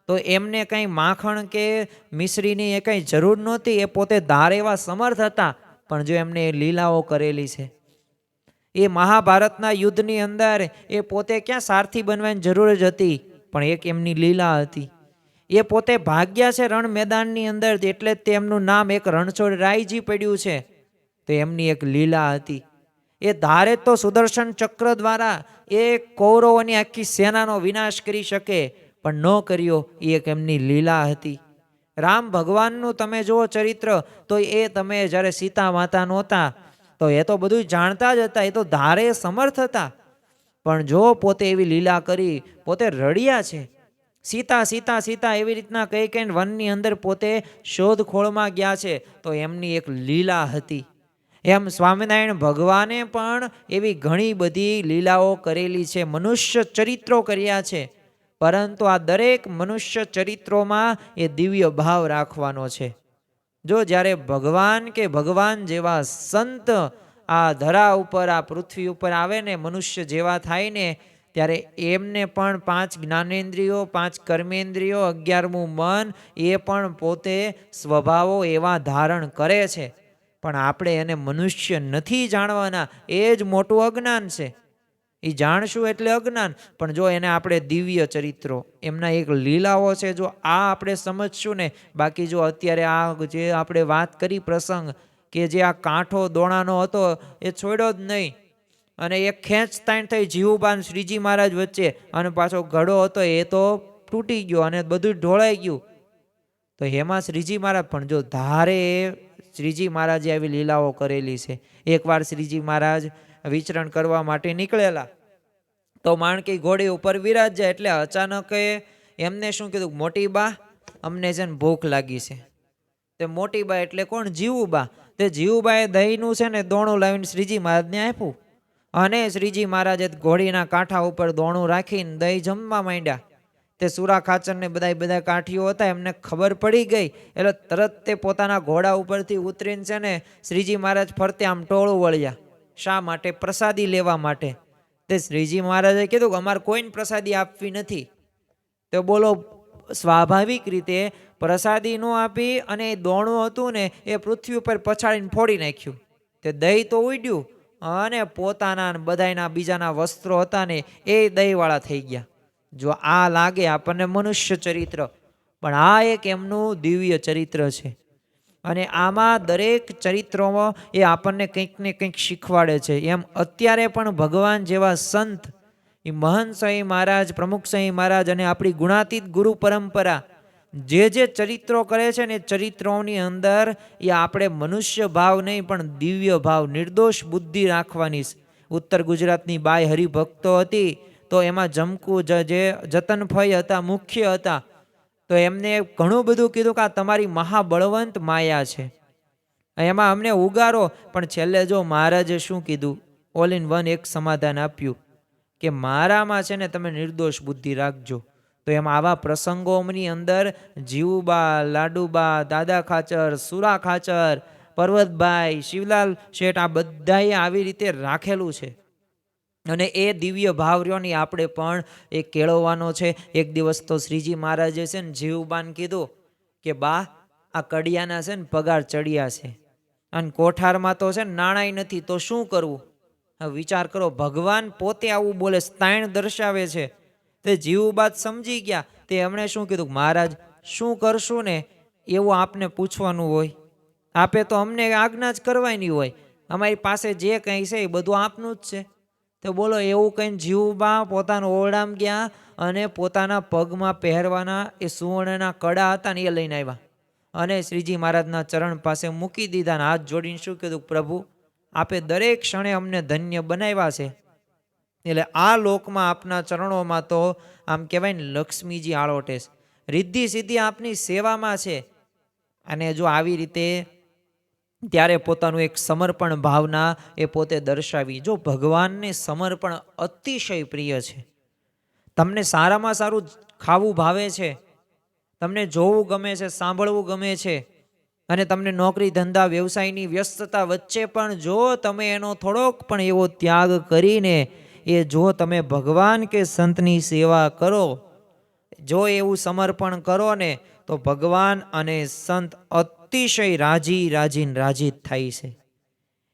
તો એમને કંઈ માખણ કે મિશ્રીની એ કંઈ જરૂર નહોતી. એ પોતે ધારે એવા સમર્થ હતા, પણ જો એમને લીલાઓ કરેલી છે. એ મહાભારતના યુદ્ધની અંદર એ પોતે ક્યાં સારથી બનવાની જરૂર જ હતી, પણ એક એમની લીલા હતી. એ પોતે ભાગ્યા છે રણ મેદાનની અંદર, એટલે જ તેમનું નામ એક રણછોડ રાયજી પડ્યું છે. તો એમની એક લીલા હતી. એ ધારે તો સુદર્શન ચક્ર દ્વારા એ કૌરવોની આખી સેનાનો વિનાશ કરી શકે, પણ ન કર્યો. એ એક એમની લીલા હતી. રામ ભગવાનનું તમે જુઓ ચરિત્ર તો એ તમે જ્યારે સીતા માતા નહોતા તો એ તો બધું જાણતા જ હતા. એ તો ધારે સમર્થ હતા, પણ જો પોતે એવી લીલા કરી, પોતે રડ્યા છે. સીતા સીતા સીતા એવી રીતના કઈ કઈ વનની અંદર પોતે શોધખોળમાં ગયા છે. તો એમની એક લીલા હતી. એમ સ્વામિનારાયણ ભગવાને પણ એવી ઘણી બધી લીલાઓ કરેલી છે, મનુષ્ય ચરિત્રો કર્યા છે. પરંતુ આ દરેક મનુષ્ય ચરિત્રોમાં એ દિવ્ય ભાવ રાખવાનો છે. જો જ્યારે ભગવાન કે ભગવાન જેવા સંત આ ધરા ઉપર, આ પૃથ્વી ઉપર આવે ને, મનુષ્ય જેવા થાય ને, ત્યારે એમને પણ 5 જ્ઞાનેન્દ્રિયો, 5 કર્મેન્દ્રિયો, 11મું મન એ પણ પોતે સ્વભાવો એવા ધારણ કરે છે. પણ આપણે એને મનુષ્ય નથી જાણવાના, એ જ મોટું અજ્ઞાન છે. એ જાણશું એટલે અજ્ઞાન. પણ જો એને આપણે દિવ્ય ચરિત્રો, એમના એક લીલાઓ છે, જો આ આપણે સમજશું ને. બાકી જો અત્યારે આ જે આપણે વાત કરી પ્રસંગ કે જે આ કાંઠો દોણાનો હતો એ છોડ્યો જ નહીં, અને એક ખેંચતાણ થઈ જીવુબાન શ્રીજી મહારાજ વચ્ચે, અને પાછો ઘડો હતો એ તો તૂટી ગયો અને બધું ઢોળાઈ ગયું. તો એમાં શ્રીજી મહારાજ પણ જો ધારે શ્રીજી મહારાજે આવી લીલાઓ કરેલી છે. એકવાર શ્રીજી મહારાજ વિચરણ કરવા માટે નીકળેલા તો માણકી ઘોડી ઉપર વિરાજ્યા. એટલે અચાનક એમને શું કીધું, મોટી બા અમને છે ને ભૂખ લાગી છે. તે મોટી બા એટલે કોણ? જીવુબા. તે જીવુબાએ દહીંનું છે ને દોણું લાવીને શ્રીજી મહારાજને આપ્યું, અને શ્રીજી મહારાજે ઘોડીના કાંઠા ઉપર દોણું રાખીને દહીં જમવા માંડ્યા. તે સુરા ખાચર ને બધા કાઠીઓ હતા, એમને ખબર પડી ગઈ એટલે તરત તે પોતાના ઘોડા ઉપરથી ઉતરીને છે ને શ્રીજી મહારાજ ફરતે આમ ટોળું વળ્યા. શા માટે? પ્રસાદી લેવા માટે. તે શ્રીજી મહારાજે કીધું કે અમારે કોઈને પ્રસાદી આપવી નથી. તો બોલો, સ્વાભાવિક રીતે પ્રસાદી ન આપી અને એ દોણું હતું ને એ પૃથ્વી ઉપર પછાડીને ફોડી નાખ્યું. તે દહીં તો ઉડ્યું અને પોતાના બધાના બીજાના વસ્ત્રો હતા ને એ દહીંવાળા થઈ ગયા. જો આ લાગે આપણને મનુષ્ય ચરિત્ર, પણ આ એક એમનું દિવ્ય ચરિત્ર છે. અને આમાં દરેક ચરિત્રોમાં એ આપણને કંઈક ને કંઈક શીખવાડે છે. એમ અત્યારે પણ ભગવાન જેવા સંત, એ મહંત સ્વામી મહારાજ, પ્રમુખ સ્વામી મહારાજ અને આપણી ગુણાતીત ગુરુ પરંપરા જે ચરિત્રો કરે છે ને, ચરિત્રોની અંદર એ આપણે મનુષ્ય ભાવ નહીં પણ દિવ્ય ભાવ, નિર્દોષ બુદ્ધિ રાખવાની. ઉત્તર ગુજરાતની બાઈ હરિભક્તો હતી, તો એમાં જમકુ જે જતનફઈ હતા, મુખ્ય હતા, તો એમને ઘણું બધું કીધું કે આ તમારી મહાબળવંત માયા છે, એમાં અમને ઉગારો. પણ છેલ્લે જો મહારાજે શું કીધું, ઓલ ઇન વન એક સમાધાન આપ્યું કે મારામાં છે ને તમે નિર્દોષ બુદ્ધિ રાખજો. તો એમાં આવા પ્રસંગોની અંદર જીવુબા, લાડુબા, દાદા ખાચર, સુરા ખાચર, પર્વતભાઈ, શિવલાલ શેઠ આ બધાએ આવી રીતે રાખેલું છે. અને એ દિવ્ય ભાવ રહ્યોની આપણે પણ એ કેળવવાનો છે. એક દિવસ તો શ્રીજી મહારાજે છે ને જીવુબાને કીધું કે બા આ કડિયાના છે ને પગાર ચડ્યા છે અને કોઠારમાં તો છે ને નાણાંય નથી, તો શું કરવું? હવે વિચાર કરો, ભગવાન પોતે આવું બોલે, સ્તાયણ દર્શાવે છે. તે જીવુબા સમજી ગયા. તે એમણે શું કીધું, મહારાજ શું કરશું ને એવું આપને પૂછવાનું હોય, આપે તો અમને આજ્ઞા જ કરવાની હોય, અમારી પાસે જે કંઈ છે એ બધું આપનું જ છે. તો બોલો એવું કહીને જીવુબા પોતાના ઓરડામાં ગયા અને પોતાના પગમાં પહેરવાના એ સુવર્ણના કડા હતા ને એ લઈને આવ્યા અને શ્રીજી મહારાજના ચરણ પાસે મૂકી દીધા. હાથ જોડીને શું કીધું, પ્રભુ આપે દરેક ક્ષણે અમને ધન્ય બનાવ્યા છે. એટલે આ લોકમાં આપના ચરણોમાં તો આમ કહેવાય ને લક્ષ્મીજી આળોટે છે, રિદ્ધિ સિદ્ધિ આપની સેવામાં છે. અને જો આવી રીતે ત્યારે પોતાનું એક સમર્પણ ભાવના એ પોતે દર્શાવી. જો ભગવાનને સમર્પણ અતિશય પ્રિય છે. તમને સારામાં સારું ખાવું ભાવે છે, તમને જોવું ગમે છે, સાંભળવું ગમે છે, અને તમને નોકરી ધંધા વ્યવસાયની વ્યસ્તતા વચ્ચે પણ જો તમે એનો થોડોક પણ એવો ત્યાગ કરીને એ જો તમે ભગવાન કે સંતની સેવા કરો, જો એવું સમર્પણ કરો ને, તો ભગવાન અને સંત અતિશય રાજી જ થાય છે.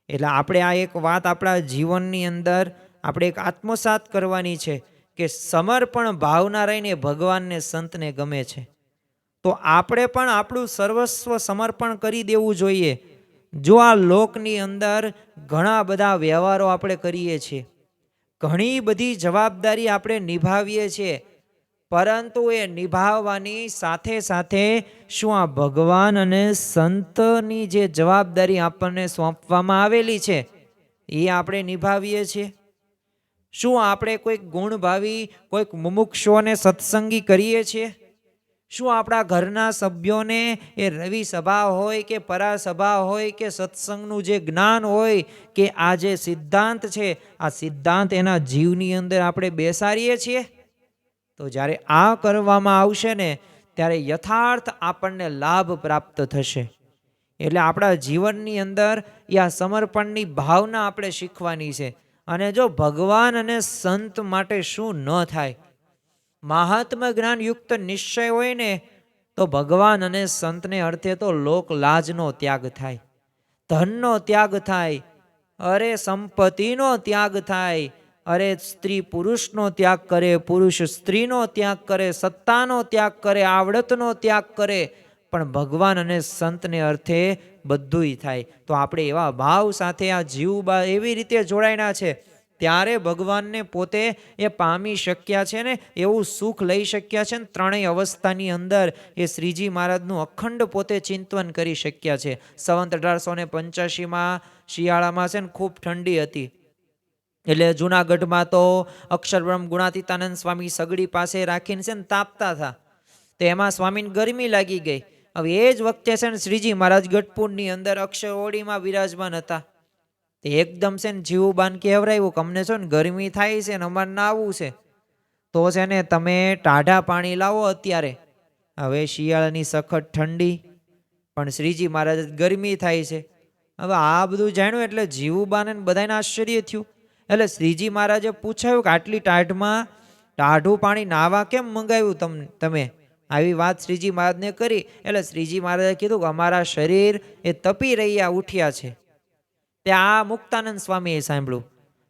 એટલે આપણે આ એક વાત આપણા જીવનની અંદર આપણે એક આત્મસાત કરવાની છે કે સમર્પણ ભાવના રહીને ભગવાનને સંતને ગમે છે તો આપણે પણ આપણું સર્વસ્વ સમર્પણ કરી દેવું જોઈએ. જો આ લોકની અંદર ઘણા બધા વ્યવહારો આપણે કરીએ છીએ, ઘણી બધી જવાબદારી આપણે નિભાવીએ છીએ, પરંતુ એ નિભાવવાની સાથે સાથે શું આ ભગવાન અને સંતની જે જવાબદારી આપણને સોંપવામાં આવેલી છે એ આપણે નિભાવીએ છીએ? શું આપણે કોઈક ગુણભાવી, કોઈક મુમુક્ષુઓને સત્સંગી કરીએ છીએ? શું આપણા ઘરના સભ્યોને એ રવિ સભા હોય કે પરાસભા હોય કે સત્સંગનું જે જ્ઞાન હોય કે આ જે સિદ્ધાંત છે, આ સિદ્ધાંત એના જીવની અંદર આપણે બેસાડીએ છીએ? તો જ્યારે આ કરવામાં આવશે ને ત્યારે યથાર્થ આપણને લાભ પ્રાપ્ત થશે. એટલે આપણા જીવનની અંદર આ સમર્પણની ભાવના આપણે શીખવાની છે. અને જો ભગવાન અને સંત માટે શું ન થાય, મહાત્મા જ્ઞાન યુક્ત નિશ્ચય હોય ને તો ભગવાન અને સંતને અર્થે તો લોક લાજનો ત્યાગ થાય, ધનનો ત્યાગ થાય, અરે સંપત્તિનો ત્યાગ થાય, અરે સ્ત્રી પુરુષનો ત્યાગ કરે, પુરુષ સ્ત્રીનો ત્યાગ કરે, સત્તાનો ત્યાગ કરે, આવડતનો ત્યાગ કરે, પણ ભગવાન અને સંતને અર્થે બધુંય થાય. તો આપણે એવા ભાવ સાથે આ જીવબા એવી રીતે જોડાયેલા છે ત્યારે ભગવાનને પોતે એ પામી શક્યા છે ને એવું સુખ લઈ શક્યા છે ને ત્રણેય અવસ્થાની અંદર એ શ્રીજી મહારાજનું અખંડ પોતે ચિંતન કરી શક્યા છે. સંવત 1885માં શિયાળામાં છે ને ખૂબ ઠંડી હતી, એટલે જુનાગઢમાં તો અક્ષરબ્રહ્મ ગુણાતીતાનંદ સ્વામી સગડી પાસે રાખીને છે ને તાપતા હતા. તો એમાં સ્વામીને ગરમી લાગી ગઈ. હવે એ જ વખતે છે ને શ્રીજી મહારાજ ગઢપુરની અંદર અક્ષર ઓળીમાં વિરાજમાન હતા. તે એકદમ છે ને જીવુબાન કહેવરાયું કે અમને છે ને ગરમી થાય છે ને અમારે નાવું છે, તો છે ને તમે ટાઢા પાણી લાવો અત્યારે. હવે શિયાળાની સખત ઠંડી, પણ શ્રીજી મહારાજ ગરમી થાય છે. હવે આ બધું જાણ્યું એટલે જીવુબાને બધાને આશ્ચર્ય થયું. એટલે શ્રીજી મહારાજે પૂછાયું કે આટલી ટાઢમાં ટાઢું પાણી નાવા કેમ મંગાવ્યું તમે? આવી વાત શ્રીજી મહારાજને કરી. એટલે શ્રીજી મહારાજે કીધું કે અમારા શરીર એ તપી રહ્યા ઉઠ્યા છે. તે આ મુક્તાનંદ સ્વામીએ સાંભળ્યું.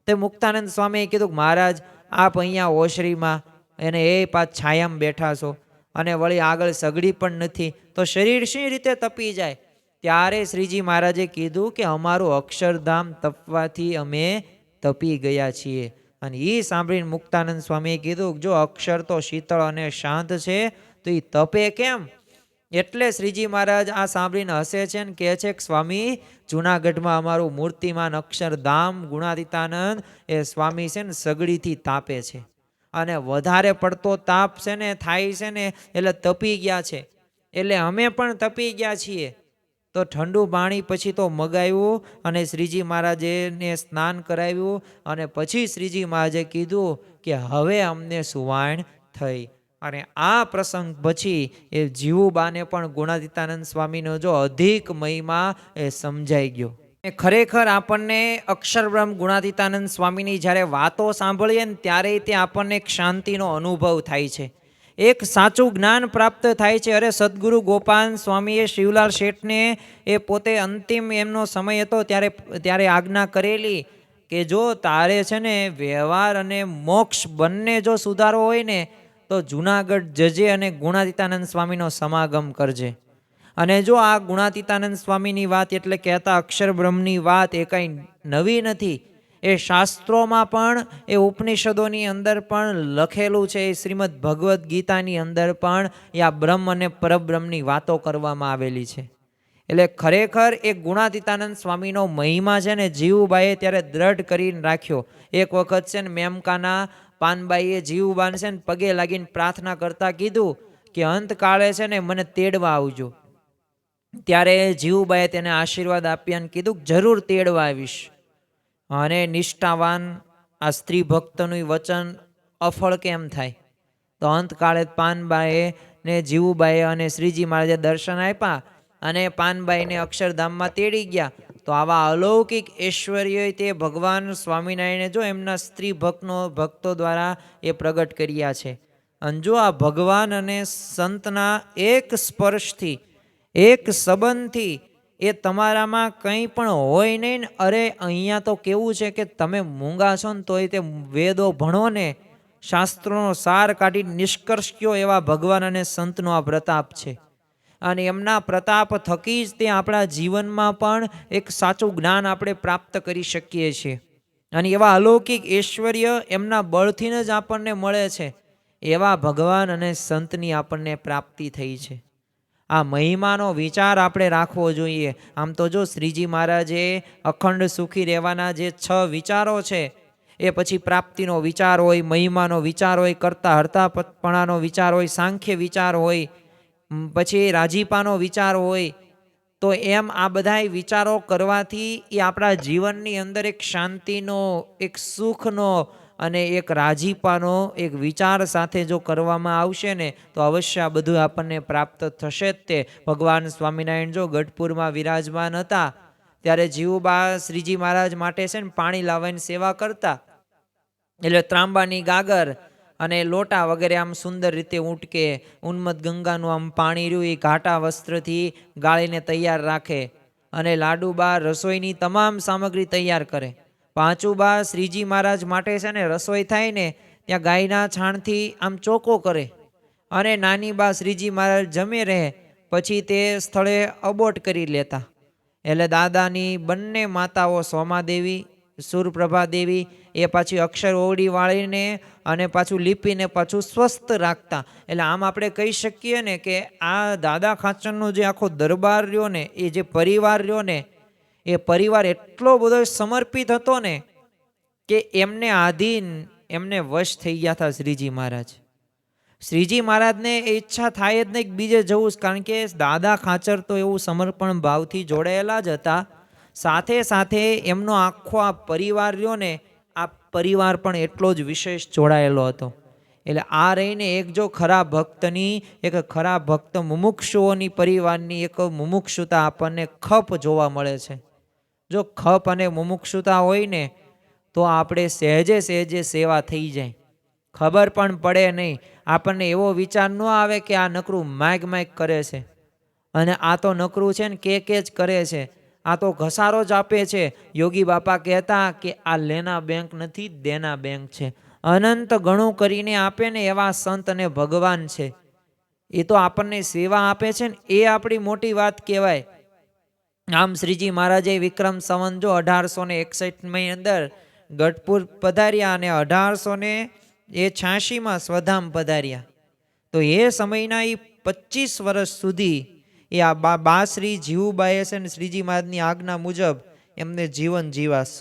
તે મુક્તાનંદ સ્વામીએ કીધું કે મહારાજ આપ અહીંયા ઓશરીમાં એને એ પાછ છાયામાં બેઠા છો અને વળી આગળ સગડી પણ નથી, તો શરીર શી રીતે તપી જાય? ત્યારે શ્રીજી મહારાજે કીધું કે અમારું અક્ષરધામ તપવાથી અમે તપી ગયા છીએ. અને એ સાંભળીને મુક્તાનંદ સ્વામીએ કીધું જો અક્ષર તો શીતળ અને શાંત છે તો એ તપે કેમ? એટલે શ્રીજી મહારાજ આ સાંભળીને હસે છે ને કહે છે કે સ્વામી જુનાગઢમાં અમારું મૂર્તિમાન અક્ષરધામ ગુણાતીતાનંદ એ સ્વામી છે ને સગડીથી તાપે છે અને વધારે પડતો તાપ છે ને થાય છે ને એટલે તપી ગયા છે, એટલે અમે પણ તપી ગયા છીએ. તો ઠંડુ પાણી પછી તો મગાવ્યું અને શ્રીજી મહારાજેને સ્નાન કરાવ્યું અને પછી શ્રીજી મહારાજે કીધું કે હવે અમને સુવાણ થઈ. અને આ પ્રસંગ પછી એ જીવુબાને પણ ગુણાતીતાનંદ સ્વામીનો જો અધિક મહિમા એ સમજાઈ ગયો. ખરેખર આપણને અક્ષરબ્રહ્મ ગુણાતીતાનંદ સ્વામીની જ્યારે વાતો સાંભળીએ ને ત્યારે તે આપણને એક શાંતિનો અનુભવ થાય છે, એક સાચું જ્ઞાન પ્રાપ્ત થાય છે. અરે સદગુરુ ગોપાલ સ્વામીએ શિવલાલ શેઠને એ પોતે અંતિમ એમનો સમય હતો ત્યારે આજ્ઞા કરેલી કે જો તારે છે ને વ્યવહાર અને મોક્ષ બંને જો સુધારવો હોય ને તો જુનાગઢ જજે અને ગુણાતીતાનંદ સ્વામીનો સમાગમ કરજે. અને જો આ ગુણાતીતાનંદ સ્વામીની વાત એટલે કહેતા અક્ષર બ્રહ્મની વાત એ કંઈ નવી નથી. એ શાસ્ત્રોમાં પણ એ ઉપનિષદોની અંદર પણ લખેલું છે. એ શ્રીમદ ભગવદ્ ગીતાની અંદર પણ એ આ બ્રહ્મ અને પરબ્રહ્મની વાતો કરવામાં આવેલી છે. એટલે ખરેખર એ ગુણાતીતાનંદ સ્વામીનો મહિમા છે ને જીવુબાઈએ ત્યારે દ્રઢ કરીને રાખ્યો. એક વખત છે ને મેમકાના પાનબાઈએ જીવુબાને છે ને પગે લાગીને પ્રાર્થના કરતા કીધું કે અંતકાળે છે ને મને તેડવા આવજો. ત્યારે જીવુબાઈએ તેને આશીર્વાદ આપ્યા અને કીધું જરૂર તેડવા આવીશ. અને નિષ્ઠાવાન આ સ્ત્રી ભક્તનું વચન અફળ કેમ થાય? તો અંતકાળે પાનબાઈએ ને જીવુબાઈએ અને શ્રીજી મહારાજે દર્શન આપ્યા અને પાનબાઈને અક્ષરધામમાં તેડી ગયા. તો આવા અલૌકિક ઐશ્વર્ય તે ભગવાન સ્વામિનારાયણે જો એમના સ્ત્રી ભક્તો દ્વારા એ પ્રગટ કર્યા છે. અને જો આ ભગવાન અને સંતના એક સ્પર્શથી, એક સંબંધથી એ તમારામાં કંઈ પણ હોય નહીં ને, અરે અહીંયા તો કેવું છે કે તમે મૂંગા છો ને તોય તે વેદો ભણો ને, શાસ્ત્રોનો સાર કાઢી નિષ્કર્ષ કયો, એવા ભગવાન અને સંતનો આ પ્રતાપ છે. અને એમના પ્રતાપ થકી જ તે આપણા જીવનમાં પણ એક સાચું જ્ઞાન આપણે પ્રાપ્ત કરી શકીએ છીએ. અને એવા અલૌકિક ઐશ્વર્ય એમના બળથી જ આપણને મળે છે. એવા ભગવાન અને સંતની આપણને પ્રાપ્તિ થઈ છે. આ મહિમાનો વિચાર આપણે રાખવો જોઈએ. આમ તો જો શ્રીજી મહારાજે અખંડ સુખી રહેવાના જે 6 વિચારો છે, એ પછી પ્રાપ્તિનો વિચાર હોય, મહિમાનો વિચાર હોય, કરતા હરતાપણાનો વિચાર હોય, સાંખ્ય વિચાર હોય, પછી રાજીપાનો વિચાર હોય. તો એમ આ બધા વિચારો કરવાથી એ આપણા જીવનની અંદર એક શાંતિનો, એક સુખનો અને એક રાજીપાનો એક વિચાર સાથે જો કરવામાં આવશે ને તો અવશ્ય આ બધું આપણને પ્રાપ્ત થશે જ. તે ભગવાન સ્વામિનારાયણ જો ગઢપુરમાં વિરાજમાન હતા ત્યારે જીવુબા શ્રીજી મહારાજ માટે છે ને પાણી લાવવાની સેવા કરતા. એટલે ત્રાંબાની ગાગર અને લોટા વગેરે આમ સુંદર રીતે ઉટકે, ઉન્મત્ત ગંગાનું આમ પાણી રહ્યું એ ઘાટા વસ્ત્રથી ગાળીને તૈયાર રાખે. અને લાડુબા રસોઈની તમામ સામગ્રી તૈયાર કરે. પાંચુબા શ્રીજી મહારાજ માટે છે ને રસોઈ થાય ને ત્યાં ગાયના છાણથી આમ ચોખ્ખો કરે. અને નાની બા શ્રીજી મહારાજ જમે રહે પછી તે સ્થળે અબોટ કરી લેતા. એટલે દાદાની બંને માતાઓ સોમાદેવી, સુરપ્રભા દેવી એ પાછી અક્ષર ઓવડી વાળીને અને પાછું લીપીને પાછું સ્વસ્થ રાખતા. એટલે આમ આપણે કહી શકીએ ને કે આ દાદા ખાચરનો જે આખો દરબાર રહ્યો ને, એ જે પરિવાર રહ્યો ને, એ પરિવાર એટલો બધો સમર્પિત હતો ને કે એમને આધીન, એમને વશ થઈ ગયા હતા શ્રીજી મહારાજ. શ્રીજી મહારાજને એ ઈચ્છા થાય જ નહીં બીજે જવું, કારણ કે દાદા ખાચર તો એવું સમર્પણ ભાવથી જોડાયેલા જ હતા. સાથે સાથે એમનો આખો આ પરિવાર રહ્યો ને, આ પરિવાર પણ એટલો જ વિશેષ જોડાયેલો હતો. એટલે આ રહીને એક જો ખરા ભક્તની, એક ખરા ભક્ત મુમુક્ષુઓની પરિવારની એક મુમુક્ષુતા આપણને ખપ જોવા મળે છે. જો ખપ અને મુમુક્ષુતા હોય ને તો આપણે સહેજે સહેજે સેવા થઈ જાય, ખબર પણ પડે નહીં. આપણને એવો વિચાર ન આવે કે આ નકરું માગ કરે છે અને આ તો નકરું છે ને કે જ કરે છે, આ તો ઘસારો જ આપે છે. યોગી બાપા કહેતા કે આ લેના બેંક નથી, દેના બેંક છે. અનંત ગણું કરીને આપે ને એવા સંત અને ભગવાન છે. એ તો આપણને સેવા આપે છે ને એ આપણી મોટી વાત કહેવાય. આમ શ્રીજી મહારાજે વિક્રમ સંવત જો 1861 અંદર ગઢપુર પધાર્યા અને 1886 સ્વધામ પધાર્યા. તો એ સમયના એ 25 વર્ષ સુધી એ આ બા શ્રી જીવુબાઈએ છે ને શ્રીજી મહારાજની આજ્ઞા મુજબ એમને જીવન જીવાસ.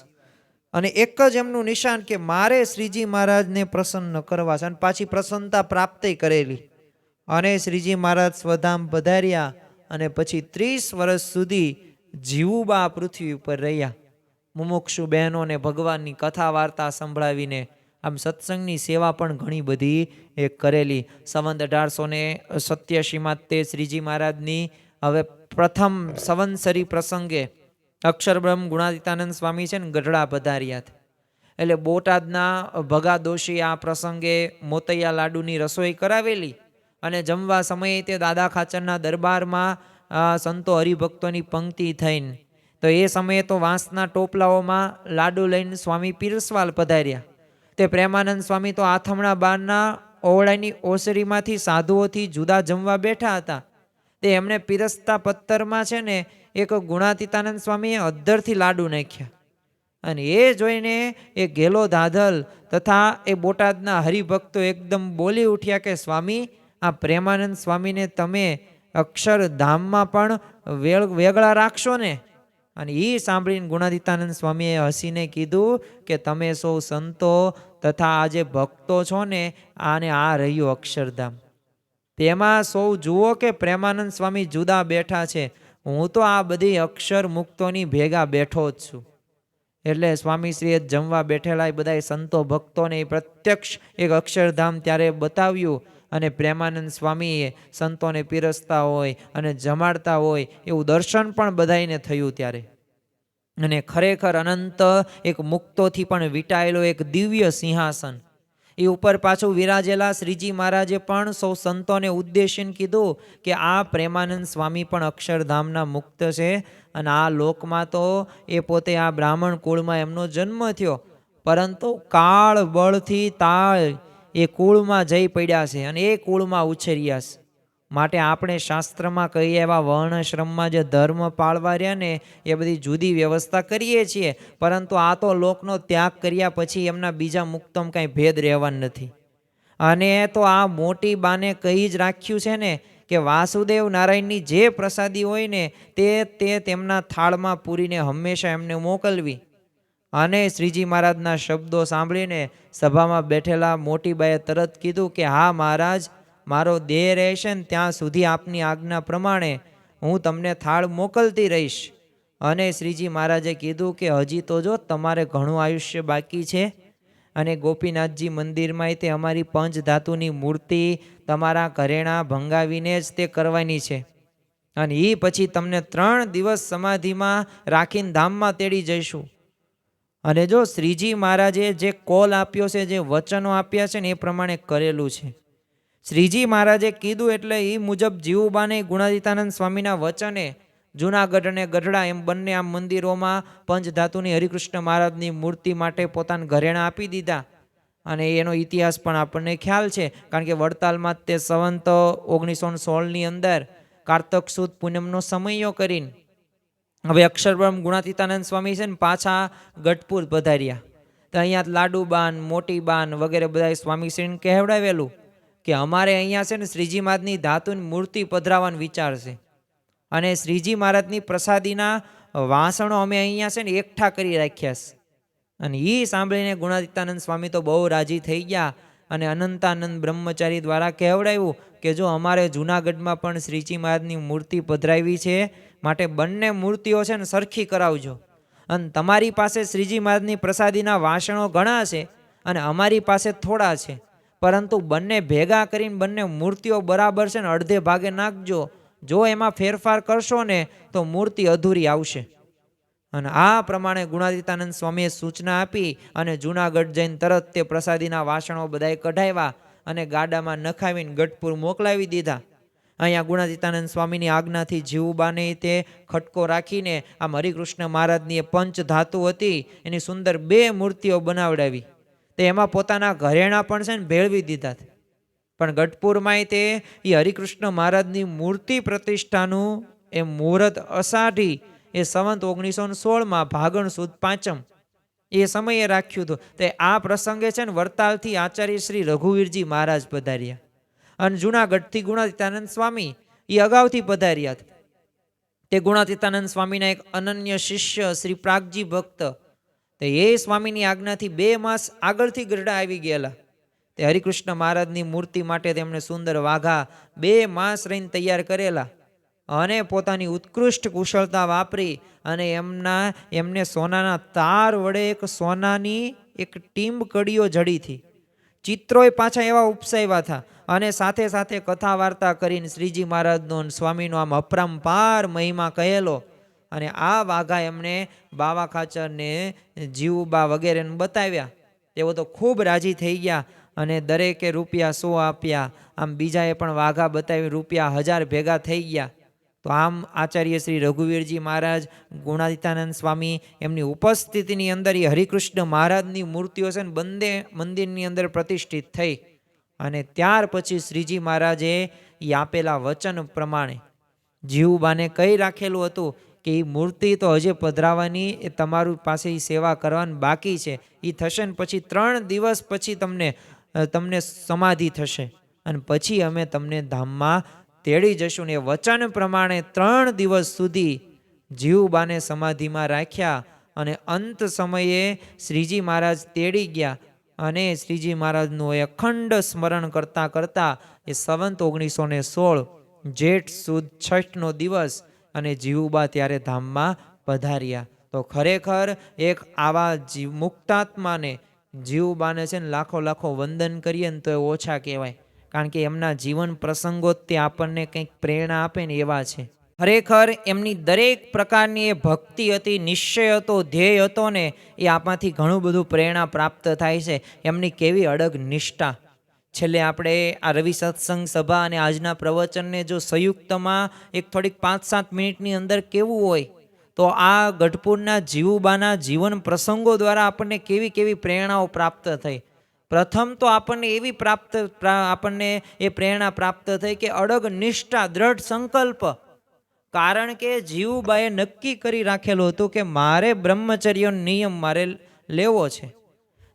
અને એક જ એમનું નિશાન કે મારે શ્રીજી મહારાજને પ્રસન્ન કરવા છે. અને પાછી પ્રસન્નતા પ્રાપ્ત કરેલી. અને શ્રીજી મહારાજ સ્વધામ પધાર્યા અને પછી 30 વર્ષ સુધી જીવુબા પૃથ્વી ઉપર રહ્યા. મુમુક્ષુ બહેનોને ભગવાનની કથા વાર્તા સંભળાવીને આમ સત્સંગની સેવા પણ ઘણી બધી એ કરેલી. સંવંત 1887માં તે શ્રીજી મહારાજની હવે પ્રથમ સંવત્સરી પ્રસંગે અક્ષરબ્રહ્મ ગુણાતીતાનંદ સ્વામી છે ને ગઢડા પધાર્યા હતા. એટલે બોટાદના ભગા દોશી આ પ્રસંગે મોતૈયા લાડુની રસોઈ કરાવેલી અને જમવા સમયે તે દાદા ખાચરના દરબારમાં સંતો હરિભક્તોની પંક્તિ થઈને તો એ સમયે તો વાંસના ટોપલાઓમાં લાડુ લઈને સ્વામી પીરસવાલ પધાર્યા. તે પ્રેમાનંદ સ્વામી તો આથમણા બારના ઓવળાની ઓસરીમાંથી સાધુઓથી જુદા જમવા બેઠા હતા. તે એમણે પીરસતા પત્તરમાં છે ને એક ગુણાતીતાનંદ સ્વામીએ અધ્ધરથી લાડુ નાખ્યા અને એ જોઈને એ ગેલો દાધલ તથા એ બોટાદના હરિભક્તો એકદમ બોલી ઉઠ્યા કે સ્વામી, આ પ્રેમાનંદ સ્વામીને તમે અક્ષરધામમાં પણ વેગળા રાખશો ને? અને એ સાંભળીને ગુણાતીતાનંદ સ્વામીએ હસીને કીધું કે તમે સૌ સંતો તથા આ જે ભક્તો છો ને, આને આ રહ્યું અક્ષરધામ. તેમાં સૌ જુઓ કે પ્રેમાનંદ સ્વામી જુદા બેઠા છે, હું તો આ બધી અક્ષર મુક્તોની ભેગા બેઠો જ છું. એટલે સ્વામીશ્રીએ જમવા બેઠેલા એ બધા સંતો ભક્તોને પ્રત્યક્ષ એક અક્ષરધામ ત્યારે બતાવ્યું અને પ્રેમાનંદ સ્વામીએ સંતોને પીરસતા હોય અને જમાડતા હોય એવું દર્શન પણ બધાઈને થયું ત્યારે. અને ખરેખર અનંત એક મુક્તોથી પણ વીંટાયેલો એક દિવ્ય સિંહાસન એ ઉપર પાછું વિરાજેલા શ્રીજી મહારાજે પણ સૌ સંતોને ઉદ્દેશીને કીધું કે આ પ્રેમાનંદ સ્વામી પણ અક્ષરધામના મુક્ત છે અને આ લોકમાં તો એ પોતે આ બ્રાહ્મણ કુળમાં એમનો જન્મ થયો, પરંતુ કાળ બળથી તાળ એ કુળમાં જઈ પડ્યા છે અને એ કુળમાં ઉછર્યા છે. માટે આપણે શાસ્ત્રમાં કહીએ એવા વર્ણાશ્રમમાં જે ધર્મ પાળવા રહ્યા ને એ બધી જુદી વ્યવસ્થા કરીએ છીએ, પરંતુ આ તો લોકનો ત્યાગ કર્યા પછી એમના બીજા મુક્તમ કાંઈ ભેદ રહેવાનું નથી. અને તો આ મોટી બાને કહી જ રાખ્યું છે ને કે વાસુદેવ નારાયણની જે પ્રસાદી હોય ને તે તેમના થાળમાં પૂરીને હંમેશા એમને મોકલવી. અને શ્રીજી મહારાજના શબ્દો સાંભળીને સભામાં બેઠેલા મોટી બાએ તરત કીધું કે હા મહારાજ, મારો દેહ રહેશે ને ત્યાં સુધી આપની આજ્ઞા પ્રમાણે હું તમને થાળ મોકલતી રહીશ. અને શ્રીજી મહારાજે કીધું કે હજી તો જો તમારે ઘણું આયુષ્ય બાકી છે અને ગોપીનાથજી મંદિરમાં તે અમારી પંચ ધાતુની મૂર્તિ તમારા ઘરેણા ભંગાવીને જ તે કરવાની છે અને એ પછી તમને 3 દિવસ સમાધિમાં રાખીને ધામમાં તેડી જઈશું. અને જો શ્રીજી મહારાજે જે કોલ આપ્યો છે, જે વચનો આપ્યા છે ને એ પ્રમાણે કરેલું છે. શ્રીજી મહારાજે કીધું એટલે એ મુજબ જીવુબાને ગુણાતીતાનંદ સ્વામીના વચને જુનાગઢ અને ગઢડા એમ બંને આમ મંદિરોમાં પંચધાતુની હરિકૃષ્ણ મહારાજની મૂર્તિ માટે પોતાના ઘરેણા આપી દીધા. અને એનો ઇતિહાસ પણ આપણને ખ્યાલ છે, કારણ કે વડતાલમાં તે સંવંત 1916ની અંદર કારતક સુદ પૂનમનો સમયો કરીને હવે અક્ષરબ્રહ્મ ગુણાતીતાનંદ સ્વામી છે ને પાછા ગઢપુર પધાર્યા. તો અહીંયા લાડુબાન, મોટીબાન વગેરે બધા સ્વામીશ્રીને કહેવડાવેલું કે અમારે અહીંયા છે ને શ્રીજી મહારાજની ધાતુની મૂર્તિ પધરાવવાનો વિચાર છે અને શ્રીજી મહારાજની પ્રસાદીના વાસણો અમે અહીંયા છે ને એકઠા કરી રાખ્યા છે. અને એ સાંભળીને ગુણાતીતાનંદ સ્વામી તો બહુ રાજી થઈ ગયા અને અનંતાનંદ બ્રહ્મચારી દ્વારા કહેવડાવ્યું કે જો અમારે જૂનાગઢમાં પણ શ્રીજી મહારાજની મૂર્તિ પધરાવી છે, માટે બંને મૂર્તિઓ છે ને સરખી કરાવજો. અને તમારી પાસે શ્રીજી મહારાજની પ્રસાદીના વાસણો ઘણા છે અને અમારી પાસે થોડા છે, પરંતુ બંને ભેગા કરીને બંને મૂર્તિઓ બરાબર છે ને અડધે ભાગે નાખજો. જો એમાં ફેરફાર કરશો ને તો મૂર્તિ અધૂરી આવશે. અને આ પ્રમાણે ગુણાતીતાનંદ સ્વામીએ સૂચના આપી અને જૂનાગઢ જઈને તરત તે પ્રસાદીના વાસણો બધાએ કઢાવ્યા અને ગાડામાં નખાવીને ગઢપુર મોકલાવી દીધા. અહીંયા ગુણાતીતાનંદ સ્વામીની આજ્ઞાથી જીવુબાને તે ખટકો રાખીને આમ હરિકૃષ્ણ મહારાજની પંચ ધાતુ હતી એની સુંદર 2 મૂર્તિઓ બનાવડાવી. તે એમાં પોતાના ઘરેણા પણ છે ને ભેળવી દીધા. પણ ગઢપુરમાં તે એ હરિકૃષ્ણ મહારાજની મૂર્તિ પ્રતિષ્ઠાનું એ મુહૂર્ત અષાઢી એ સંવંત 1916માં ભાગણ સુદ 5મ એ સમયે રાખ્યું હતું. તે આ પ્રસંગે છે ને વડતાલથી આચાર્ય શ્રી રઘુવીરજી મહારાજ પધાર્યા અને જૂનાગઢથી ગુણાતીતાનંદ સ્વામી એ અગાઉથી પધાર્યા હતા. તે ગુણાતીતાનંદ સ્વામીના એક અનન્ય શિષ્ય શ્રી પ્રાગજી ભક્ત તે એ સ્વામીની આજ્ઞાથી 2 માસ આગળથી ગઢડા આવી ગયેલા. તે હરિકૃષ્ણ મહારાજની મૂર્તિ માટે તેમણે સુંદર વાઘા 2 માસ રહીને તૈયાર કરેલા અને પોતાની ઉત્કૃષ્ટ કુશળતા વાપરી અને એમને સોનાના તાર વડે એક સોનાની એક ટીમ્બ કડીઓ જડીથી ચિત્રોય પાછા એવા ઉપસાવ્યા હતા અને સાથે સાથે કથા વાર્તા કરીને શ્રીજી મહારાજનો અને સ્વામીનો આમ અપરંપાર મહિમા કહેલો. અને આ વાઘા એમણે બાવા ખાચરને જીવુબા વગેરેને બતાવ્યા. તેઓ તો ખૂબ રાજી થઈ ગયા અને દરેકે રૂપિયા 100 આપ્યા. આમ બીજાએ પણ વાઘા બતાવી રૂપિયા 1000 ભેગા થઈ ગયા. તો આમ આચાર્ય શ્રી રઘુવીરજી મહારાજ, ગુણાતીતાનંદ સ્વામી એમની ઉપસ્થિતિની અંદર એ હરિકૃષ્ણ મહારાજની મૂર્તિઓ છે ને બંને મંદિરની અંદર પ્રતિષ્ઠિત થઈ. અને ત્યાર પછી શ્રીજી મહારાજે એ આપેલા વચન પ્રમાણે જીવુબાને કહી રાખેલું હતું કે એ મૂર્તિ તો હજે પધરાવાની, એ તમારું પાસે એ સેવા કરવાની બાકી છે. એ થશે ને પછી 3 દિવસ પછી તમને સમાધિ થશે અને પછી અમે તમને ધામમાં તેડી જશું. ને વચન પ્રમાણે 3 દિવસ સુધી જીવુબાને સમાધિમાં રાખ્યા અને અંત સમયે શ્રીજી મહારાજ તેડી ગયા અને શ્રીજી મહારાજનું અખંડ સ્મરણ કરતા કરતા એ સંવત 1916 જેઠ સુદ 6નો દિવસ અને જીવુબા ત્યારે ધામમાં પધાર્યા. તો ખરેખર એક આવા મુક્તાત્માને જીવુબાને છે ને લાખો લાખો વંદન કરીએ ને તો એ ઓછા કહેવાય. કારણ કે એમના જીવન પ્રસંગો તે આપણને કંઈક પ્રેરણા આપે ને એવા છે. ખરેખર એમની દરેક પ્રકારની એ ભક્તિ હતી, નિશ્ચય હતો, ધ્યેય હતો ને એ આપણાથી ઘણું બધું પ્રેરણા પ્રાપ્ત થાય છે. એમની કેવી અડગ નિષ્ઠા. છેલ્લે આપણે આ રવિ સત્સંગ સભા અને આજના પ્રવચનને જો સંયુક્તમાં એક થોડીક 5-7 મિનિટની અંદર કેવું હોય તો આ ગઢપુરના જીવુબાના જીવન પ્રસંગો દ્વારા આપણને કેવી કેવી પ્રેરણાઓ પ્રાપ્ત થઈ. પ્રથમ તો આપણને એ પ્રેરણા પ્રાપ્ત થઈ કે અડગ નિષ્ઠા, દ્રઢ સંકલ્પ. કારણ કે જીવુબાએ નક્કી કરી રાખેલું હતું કે મારે બ્રહ્મચર્યનો નિયમ મારે લેવો છે.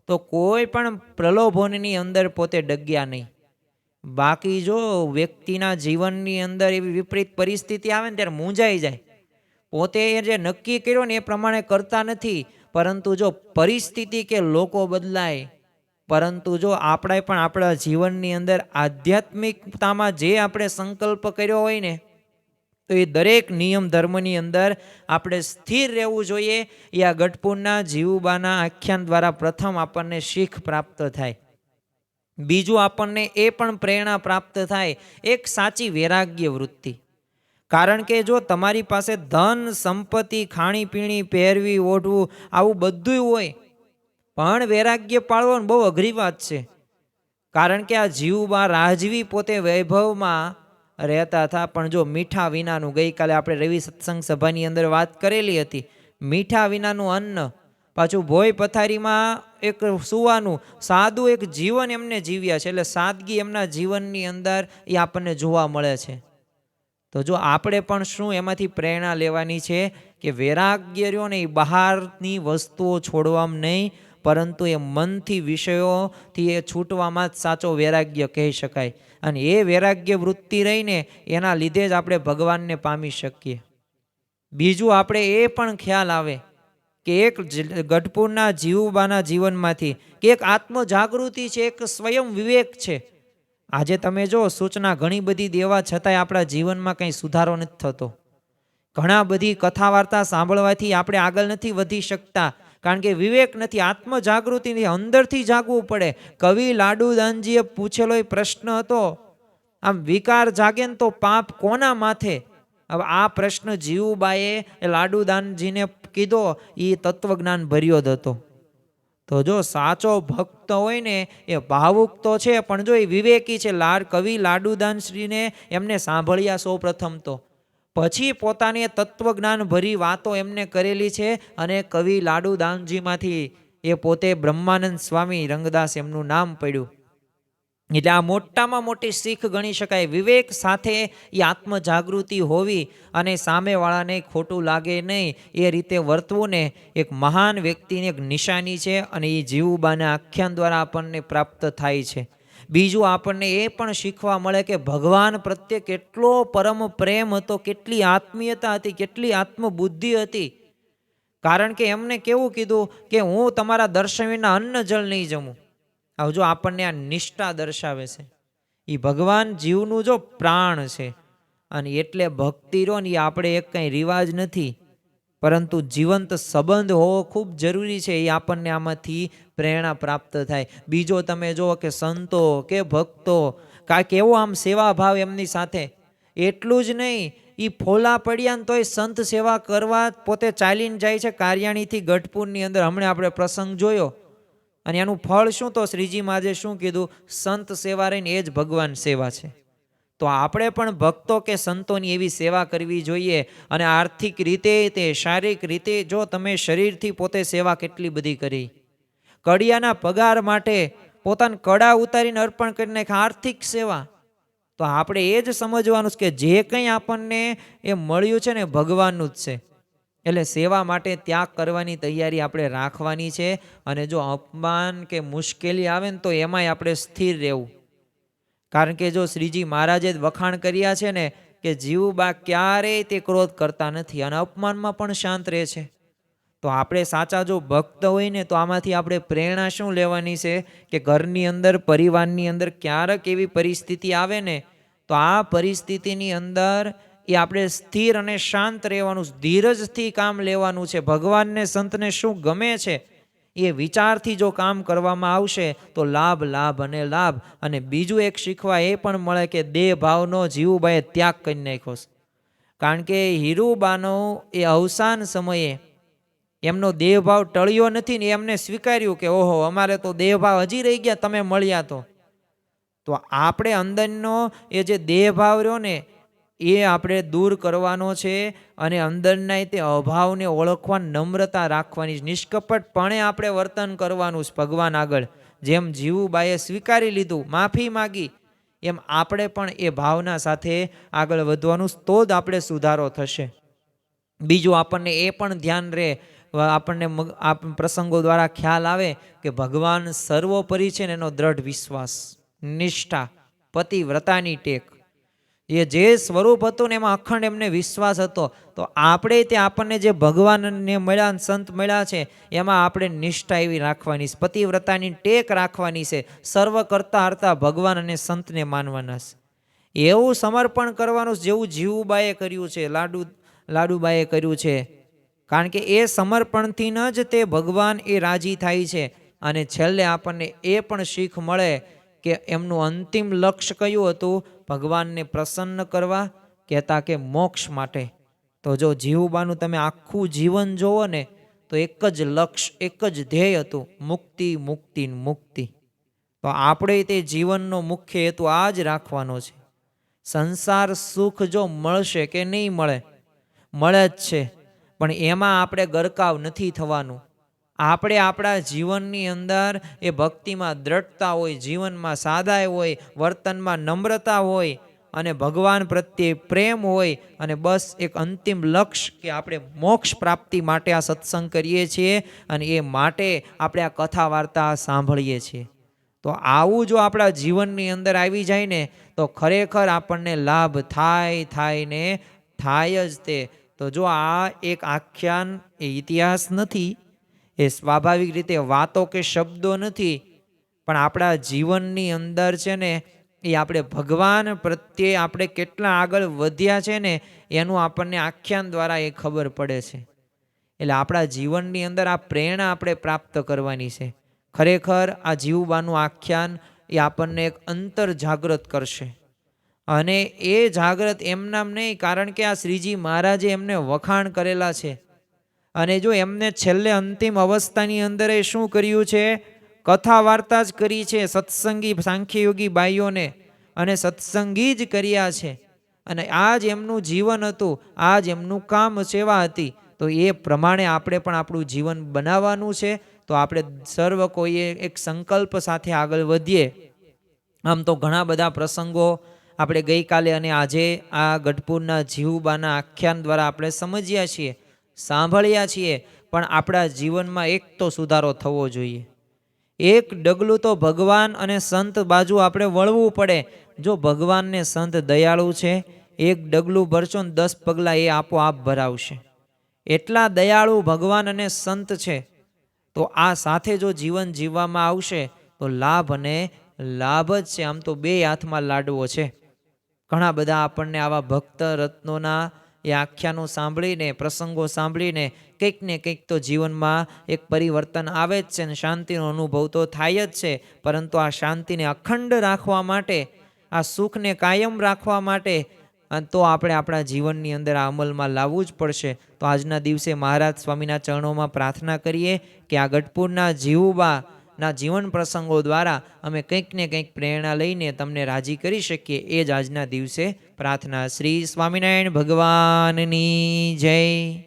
તો કોઈ પણ પ્રલોભનની અંદર પોતે ડગ્યા નહીં. બાકી જો વ્યક્તિના જીવનની અંદર એવી વિપરીત પરિસ્થિતિ આવે ને ત્યારે મૂંઝાઈ જાય. પોતે જે નક્કી કર્યો ને એ પ્રમાણે કરતા નથી. પરંતુ જો પરિસ્થિતિ કે લોકો બદલાય, પરંતુ જો આપણે પણ આપણા જીવનની અંદર આધ્યાત્મિકતામાં જે આપણે સંકલ્પ કર્યો હોય ને તો એ દરેક નિયમ ધર્મની અંદર આપણે સ્થિર રહેવું જોઈએ. એ આ ગઢપુરના જીવુબાના આખ્યાન દ્વારા પ્રથમ આપણને શીખ પ્રાપ્ત થાય. બીજું આપણને એ પણ પ્રેરણા પ્રાપ્ત થાય એક સાચી વૈરાગ્ય વૃત્તિ. કારણ કે જો તમારી પાસે ધન સંપત્તિ, ખાણીપીણી, પહેરવી, ઓઢવું આવું બધું હોય પણ વૈરાગ્ય પાળવો બહુ અઘરી વાત છે. કારણ કે આ જીવુબા રાજવી પોતે વૈભવમાં રહેતા હતા પણ જો મીઠા વિનાનું, ગઈકાલે આપણે રવિ સત્સંગ સભાની અંદર વાત કરેલી હતી, મીઠા વિનાનું અન્ન, પાછું ભોય પથારીમાં એક સુવાનું સાદું એક જીવન એમને જીવ્યા છે. એટલે સાદગી એમના જીવનની અંદર એ આપણને જોવા મળે છે. તો જો આપણે પણ શું એમાંથી પ્રેરણા લેવાની છે કે વૈરાગ્ય રહ્યો ને એ બહારની વસ્તુઓ છોડવામાં નહીં, પરંતુ એ મનથી વિષયોથી એ છૂટવામાં જ સાચો વૈરાગ્ય કહી શકાય. અને એ વૈરાગ્ય વૃત્તિ રહીને એના લીધે જ આપણે ભગવાનને પામી શકીએ. બીજું આપણે એ પણ ખ્યાલ આવે કે એક ગઢપુરના જીવુબાના જીવનમાંથી કે એક આત્મજાગૃતિ છે, એક સ્વયં વિવેક છે. આજે તમે જો સૂચના ઘણી બધી દેવા છતાંય આપણા જીવનમાં કંઈ સુધારો નથી થતો. ઘણા બધી કથા વાર્તા સાંભળવાથી આપણે આગળ નથી વધી શકતા. કારણ કે વિવેક નથી, આત્મજાગૃતિની અંદરથી જાગવું પડે. કવિ લાડુદાનજીએ પૂછેલો એ પ્રશ્ન હતો, આમ વિકાર જાગે ને તો પાપ કોના માથે? હવે આ પ્રશ્ન જીવુબાએ લાડુદાનજીને કીધો, એ તત્વજ્ઞાન ભર્યો જ હતો. તો જો સાચો ભક્ત હોય ને એ ભાવુક તો છે પણ જો એ વિવેકી છે. કવિ લાડુદાનશ્રીને એમને સાંભળ્યા સૌ પ્રથમ તો, પછી પોતાની તત્વજ્ઞાન ભરી વાતો એમને કરેલી છે. અને કવિ લાડુદાનજીમાંથી એ પોતે બ્રહ્માનંદ સ્વામી રંગદાસ એમનું નામ પડ્યું. એટલે આ મોટામાં મોટી શીખ ગણી શકાય. વિવેક સાથે એ આત્મજાગૃતિ હોવી અને સામેવાળાને ખોટું લાગે નહીં એ રીતે વર્તવું ને એક મહાન વ્યક્તિની એક નિશાની છે. અને એ જીવુબાના આખ્યાન દ્વારા આપણને પ્રાપ્ત થાય છે. બીજું આપણને એ પણ શીખવા મળે કે ભગવાન પ્રત્યે કેટલો પરમ પ્રેમ હતો, કેટલી આત્મીયતા હતી, કેટલી આત્મબુદ્ધિ હતી. કારણ કે એમને કેવું કીધું કે હું તમારા દર્શન વિના અન્ન જળ નહીં જમું. હવે જો આપણને આ નિષ્ઠા દર્શાવે છે. એ ભગવાન જીવનું જો પ્રાણ છે અને એટલે ભક્તિ રહ્યો ને એ આપણે એક કંઈ રિવાજ નથી, પરંતુ જીવંત સંબંધ હોવો ખૂબ જરૂરી છે. એ આપણને આમાંથી પ્રેરણા પ્રાપ્ત થાય. બીજો તમે જુઓ કે સંતો કે ભક્તો કાંઈક એવો આમ સેવાભાવ એમની સાથે, એટલું જ નહીં, એ ફોલા પડ્યા ને તોય સંત સેવા કરવા પોતે ચાલીને જાય છે કારિયાણીથી ગઢપુરની અંદર. હમણાં આપણે પ્રસંગ જોયો અને એનું ફળ શું? તો શ્રીજી મહારાજે શું કીધું? સંત સેવા રહીને એ જ ભગવાન સેવા છે. તો આપણે પણ ભક્તો કે સંતોની એવી સેવા કરવી જોઈએ. અને આર્થિક રીતે તે શારીરિક રીતે જો તમે શરીરથી પોતે સેવા કેટલી બધી કરી, કડિયાના પગાર માટે પોતાના કડા ઉતારીને અર્પણ કરી નાખે, આર્થિક સેવા. તો આપણે એ જ સમજવાનું છે કે જે કંઈ આપણને એ મળ્યું છે ને ભગવાનનું જ છે. એટલે સેવા માટે ત્યાગ કરવાની તૈયારી આપણે રાખવાની છે. અને જો અપમાન કે મુશ્કેલી આવે ને તો એમાંય આપણે સ્થિર રહેવું. કારણ કે જો શ્રીજી મહારાજે વખાણ કર્યા છે ને કે જીવબા ક્યારેય તે ક્રોધ કરતા નથી અને અપમાનમાં પણ શાંત રહે છે. તો આપણે સાચા જો ભક્ત હોય ને તો આમાંથી આપણે પ્રેરણા શું લેવાની છે કે ઘરની અંદર, પરિવારની અંદર ક્યારેક એવી પરિસ્થિતિ આવે ને તો આ પરિસ્થિતિની અંદર એ આપણે સ્થિર અને શાંત રહેવાનું, ધીરજથી કામ લેવાનું છે. ભગવાનને, સંતને શું ગમે છે એ વિચારથી જો કામ કરવામાં આવશે તો લાભ, લાભ અને લાભ. અને બીજું એક શીખવા એ પણ મળે કે દેહ ભાવનો જીવુબાએ ત્યાગ કરી નાખ્યો છે. કારણ કે હીરુબાનો એ અવસાન સમયે એમનો દેહભાવ ટળ્યો નથી ને એમને સ્વીકાર્યું કે ઓહો, અમારે તો દેહભાવ હજી રહી ગયા, તમે મળ્યા તો આપણે અંદરનો એ જે દેહભાવ રહ્યો ને એ આપણે દૂર કરવાનો છે. અને અંદરના તે અભાવને ઓળખવા, નમ્રતા રાખવાની, નિષ્કપટપણે આપણે વર્તન કરવાનું છે ભગવાન આગળ. જેમ જીવુબાએ સ્વીકારી લીધું, માફી માગી, એમ આપણે પણ એ ભાવના સાથે આગળ વધવાનું, તો જ આપણે સુધારો થશે. બીજું આપણને એ પણ ધ્યાન રહે, આપણને પ્રસંગો દ્વારા ખ્યાલ આવે કે ભગવાન સર્વોપરી છે ને એનો દ્રઢ વિશ્વાસ, નિષ્ઠા, પતિવ્રતાની ટેક, એ જે સ્વરૂપ હતું ને એમાં અખંડ એમને વિશ્વાસ હતો. તો આપણે તે આપણને જે ભગવાનને મળ્યા, સંત મળ્યા છે એમાં આપણે નિષ્ઠા એવી રાખવાની છે, પતિવ્રતાની ટેક રાખવાની છે, સર્વ કરતા હરતા ભગવાન અને સંતને માનવાના છે. એવું સમર્પણ કરવાનું જેવું જીવુબાએ કર્યું છે, લાડુબાએ કર્યું છે. કારણ કે એ સમર્પણથી જ તે ભગવાન એ રાજી થાય છે. અને છેલ્લે આપણને એ પણ શીખ મળે કે એમનું અંતિમ લક્ષ્ય કયું હતું? ભગવાનને પ્રસન્ન કરવા, કહેતા કે મોક્ષ માટે. તો જો જીવુબાનું તમે આખું જીવન જોવો ને તો એક જ લક્ષ્ય, એક જ ધ્યેય હતું, મુક્તિ, મુક્તિ, મુક્તિ. તો આપણે તે જીવનનો મુખ્ય હેતુ આ જ રાખવાનો છે. સંસાર સુખ જો મળશે કે નહીં મળે, મળે જ છે, પણ એમાં આપણે ગરકાવ નથી થવાનું. આપણે આપણા જીવનની અંદર એ ભક્તિમાં દ્રઢતા હોય, જીવનમાં સાદાઈ હોય, વર્તનમાં નમ્રતા હોય અને ભગવાન પ્રત્યે પ્રેમ હોય. અને બસ એક અંતિમ લક્ષ્ય કે આપણે મોક્ષ પ્રાપ્તિ માટે આ સત્સંગ કરીએ છીએ અને એ માટે આપણે આ કથા વાર્તા સાંભળીએ છીએ. તો આવું જો આપણા જીવનની અંદર આવી જાય ને તો ખરેખર આપણને લાભ થાય ને થાય જ તે. તો જો આ એક આખ્યાન એ ઇતિહાસ નથી, એ સ્વાભાવિક રીતે વાતો કે શબ્દો નથી, પણ આપણા જીવનની અંદર છે ને એ આપણે ભગવાન પ્રત્યે આપણે કેટલા આગળ વધ્યા છે ને એનું આપણને આખ્યાન દ્વારા એ ખબર પડે છે. એટલે આપણા જીવનની અંદર આ પ્રેરણા આપણે પ્રાપ્ત કરવાની છે. ખરેખર આ જીવુબાનું આખ્યાન એ આપણને એક અંતર જાગૃત કરશે. અને એ જાગૃત એમનામ નહીં, કારણ કે આ શ્રીજી મહારાજે એમને વખાણ કરેલા છે. અને જો એમને છેલ્લે અંતિમ અવસ્થાની અંદર એ શું કર્યું છે? કથા વાર્તા જ કરી છે સત્સંગી સાંખ્યયોગી બાઈઓને, અને સત્સંગી જ કર્યા છે. અને આ જ એમનું જીવન હતું, આ જ એમનું કામ, સેવા હતી. તો એ પ્રમાણે આપણે પણ આપણું જીવન બનાવવાનું છે. તો આપણે સર્વ કોઈએ એક સંકલ્પ સાથે આગળ વધીએ. આમ તો ઘણા બધા પ્રસંગો આપણે ગઈકાલે અને આજે આ ગઢપુરના જીવુબાના આખ્યાન દ્વારા આપણે સમજ્યા છીએ, સાંભળ્યા છીએ. પણ આપણા જીવનમાં એક તો સુધારો થવો જોઈએ. એક ડગલું તો ભગવાન અને સંત બાજુ આપણે વળવું પડે. જો ભગવાન ને સંત દયાળુ છે, એક ડગલું ભરશો ને 10 પગલાં એ આપોઆપ ભરાવશે. એટલા દયાળુ ભગવાન અને સંત છે. તો આ સાથે જો જીવન જીવવામાં આવશે તો લાભ અને લાભ જ છે. આમ તો બે હાથમાં લાડવો છે. ઘણા બધા આપણને આવા ભક્ત રત્નોના એ આખ્યાનો સાંભળીને, પ્રસંગો સાંભળીને કંઈક ને કંઈક તો જીવનમાં એક પરિવર્તન આવે જ છે ને શાંતિનો અનુભવ તો થાય જ છે. પરંતુ આ શાંતિને અખંડ રાખવા માટે, આ સુખને કાયમ રાખવા માટે તો આપણે આપણા જીવનની અંદર આ અમલમાં લાવવું જ પડશે. તો આજના દિવસે મહારાજ સ્વામીના ચરણોમાં પ્રાર્થના કરીએ કે આ ગઢપુરના જીવુબાના જીવન પ્રસંગો દ્વારા અમે કંઈક ને કંઈક પ્રેરણા લઈને તમને રાજી કરી શકીએ. એ જ આજના દિવસે પ્રાર્થના. શ્રી સ્વામિનારાયણ ભગવાનની જય.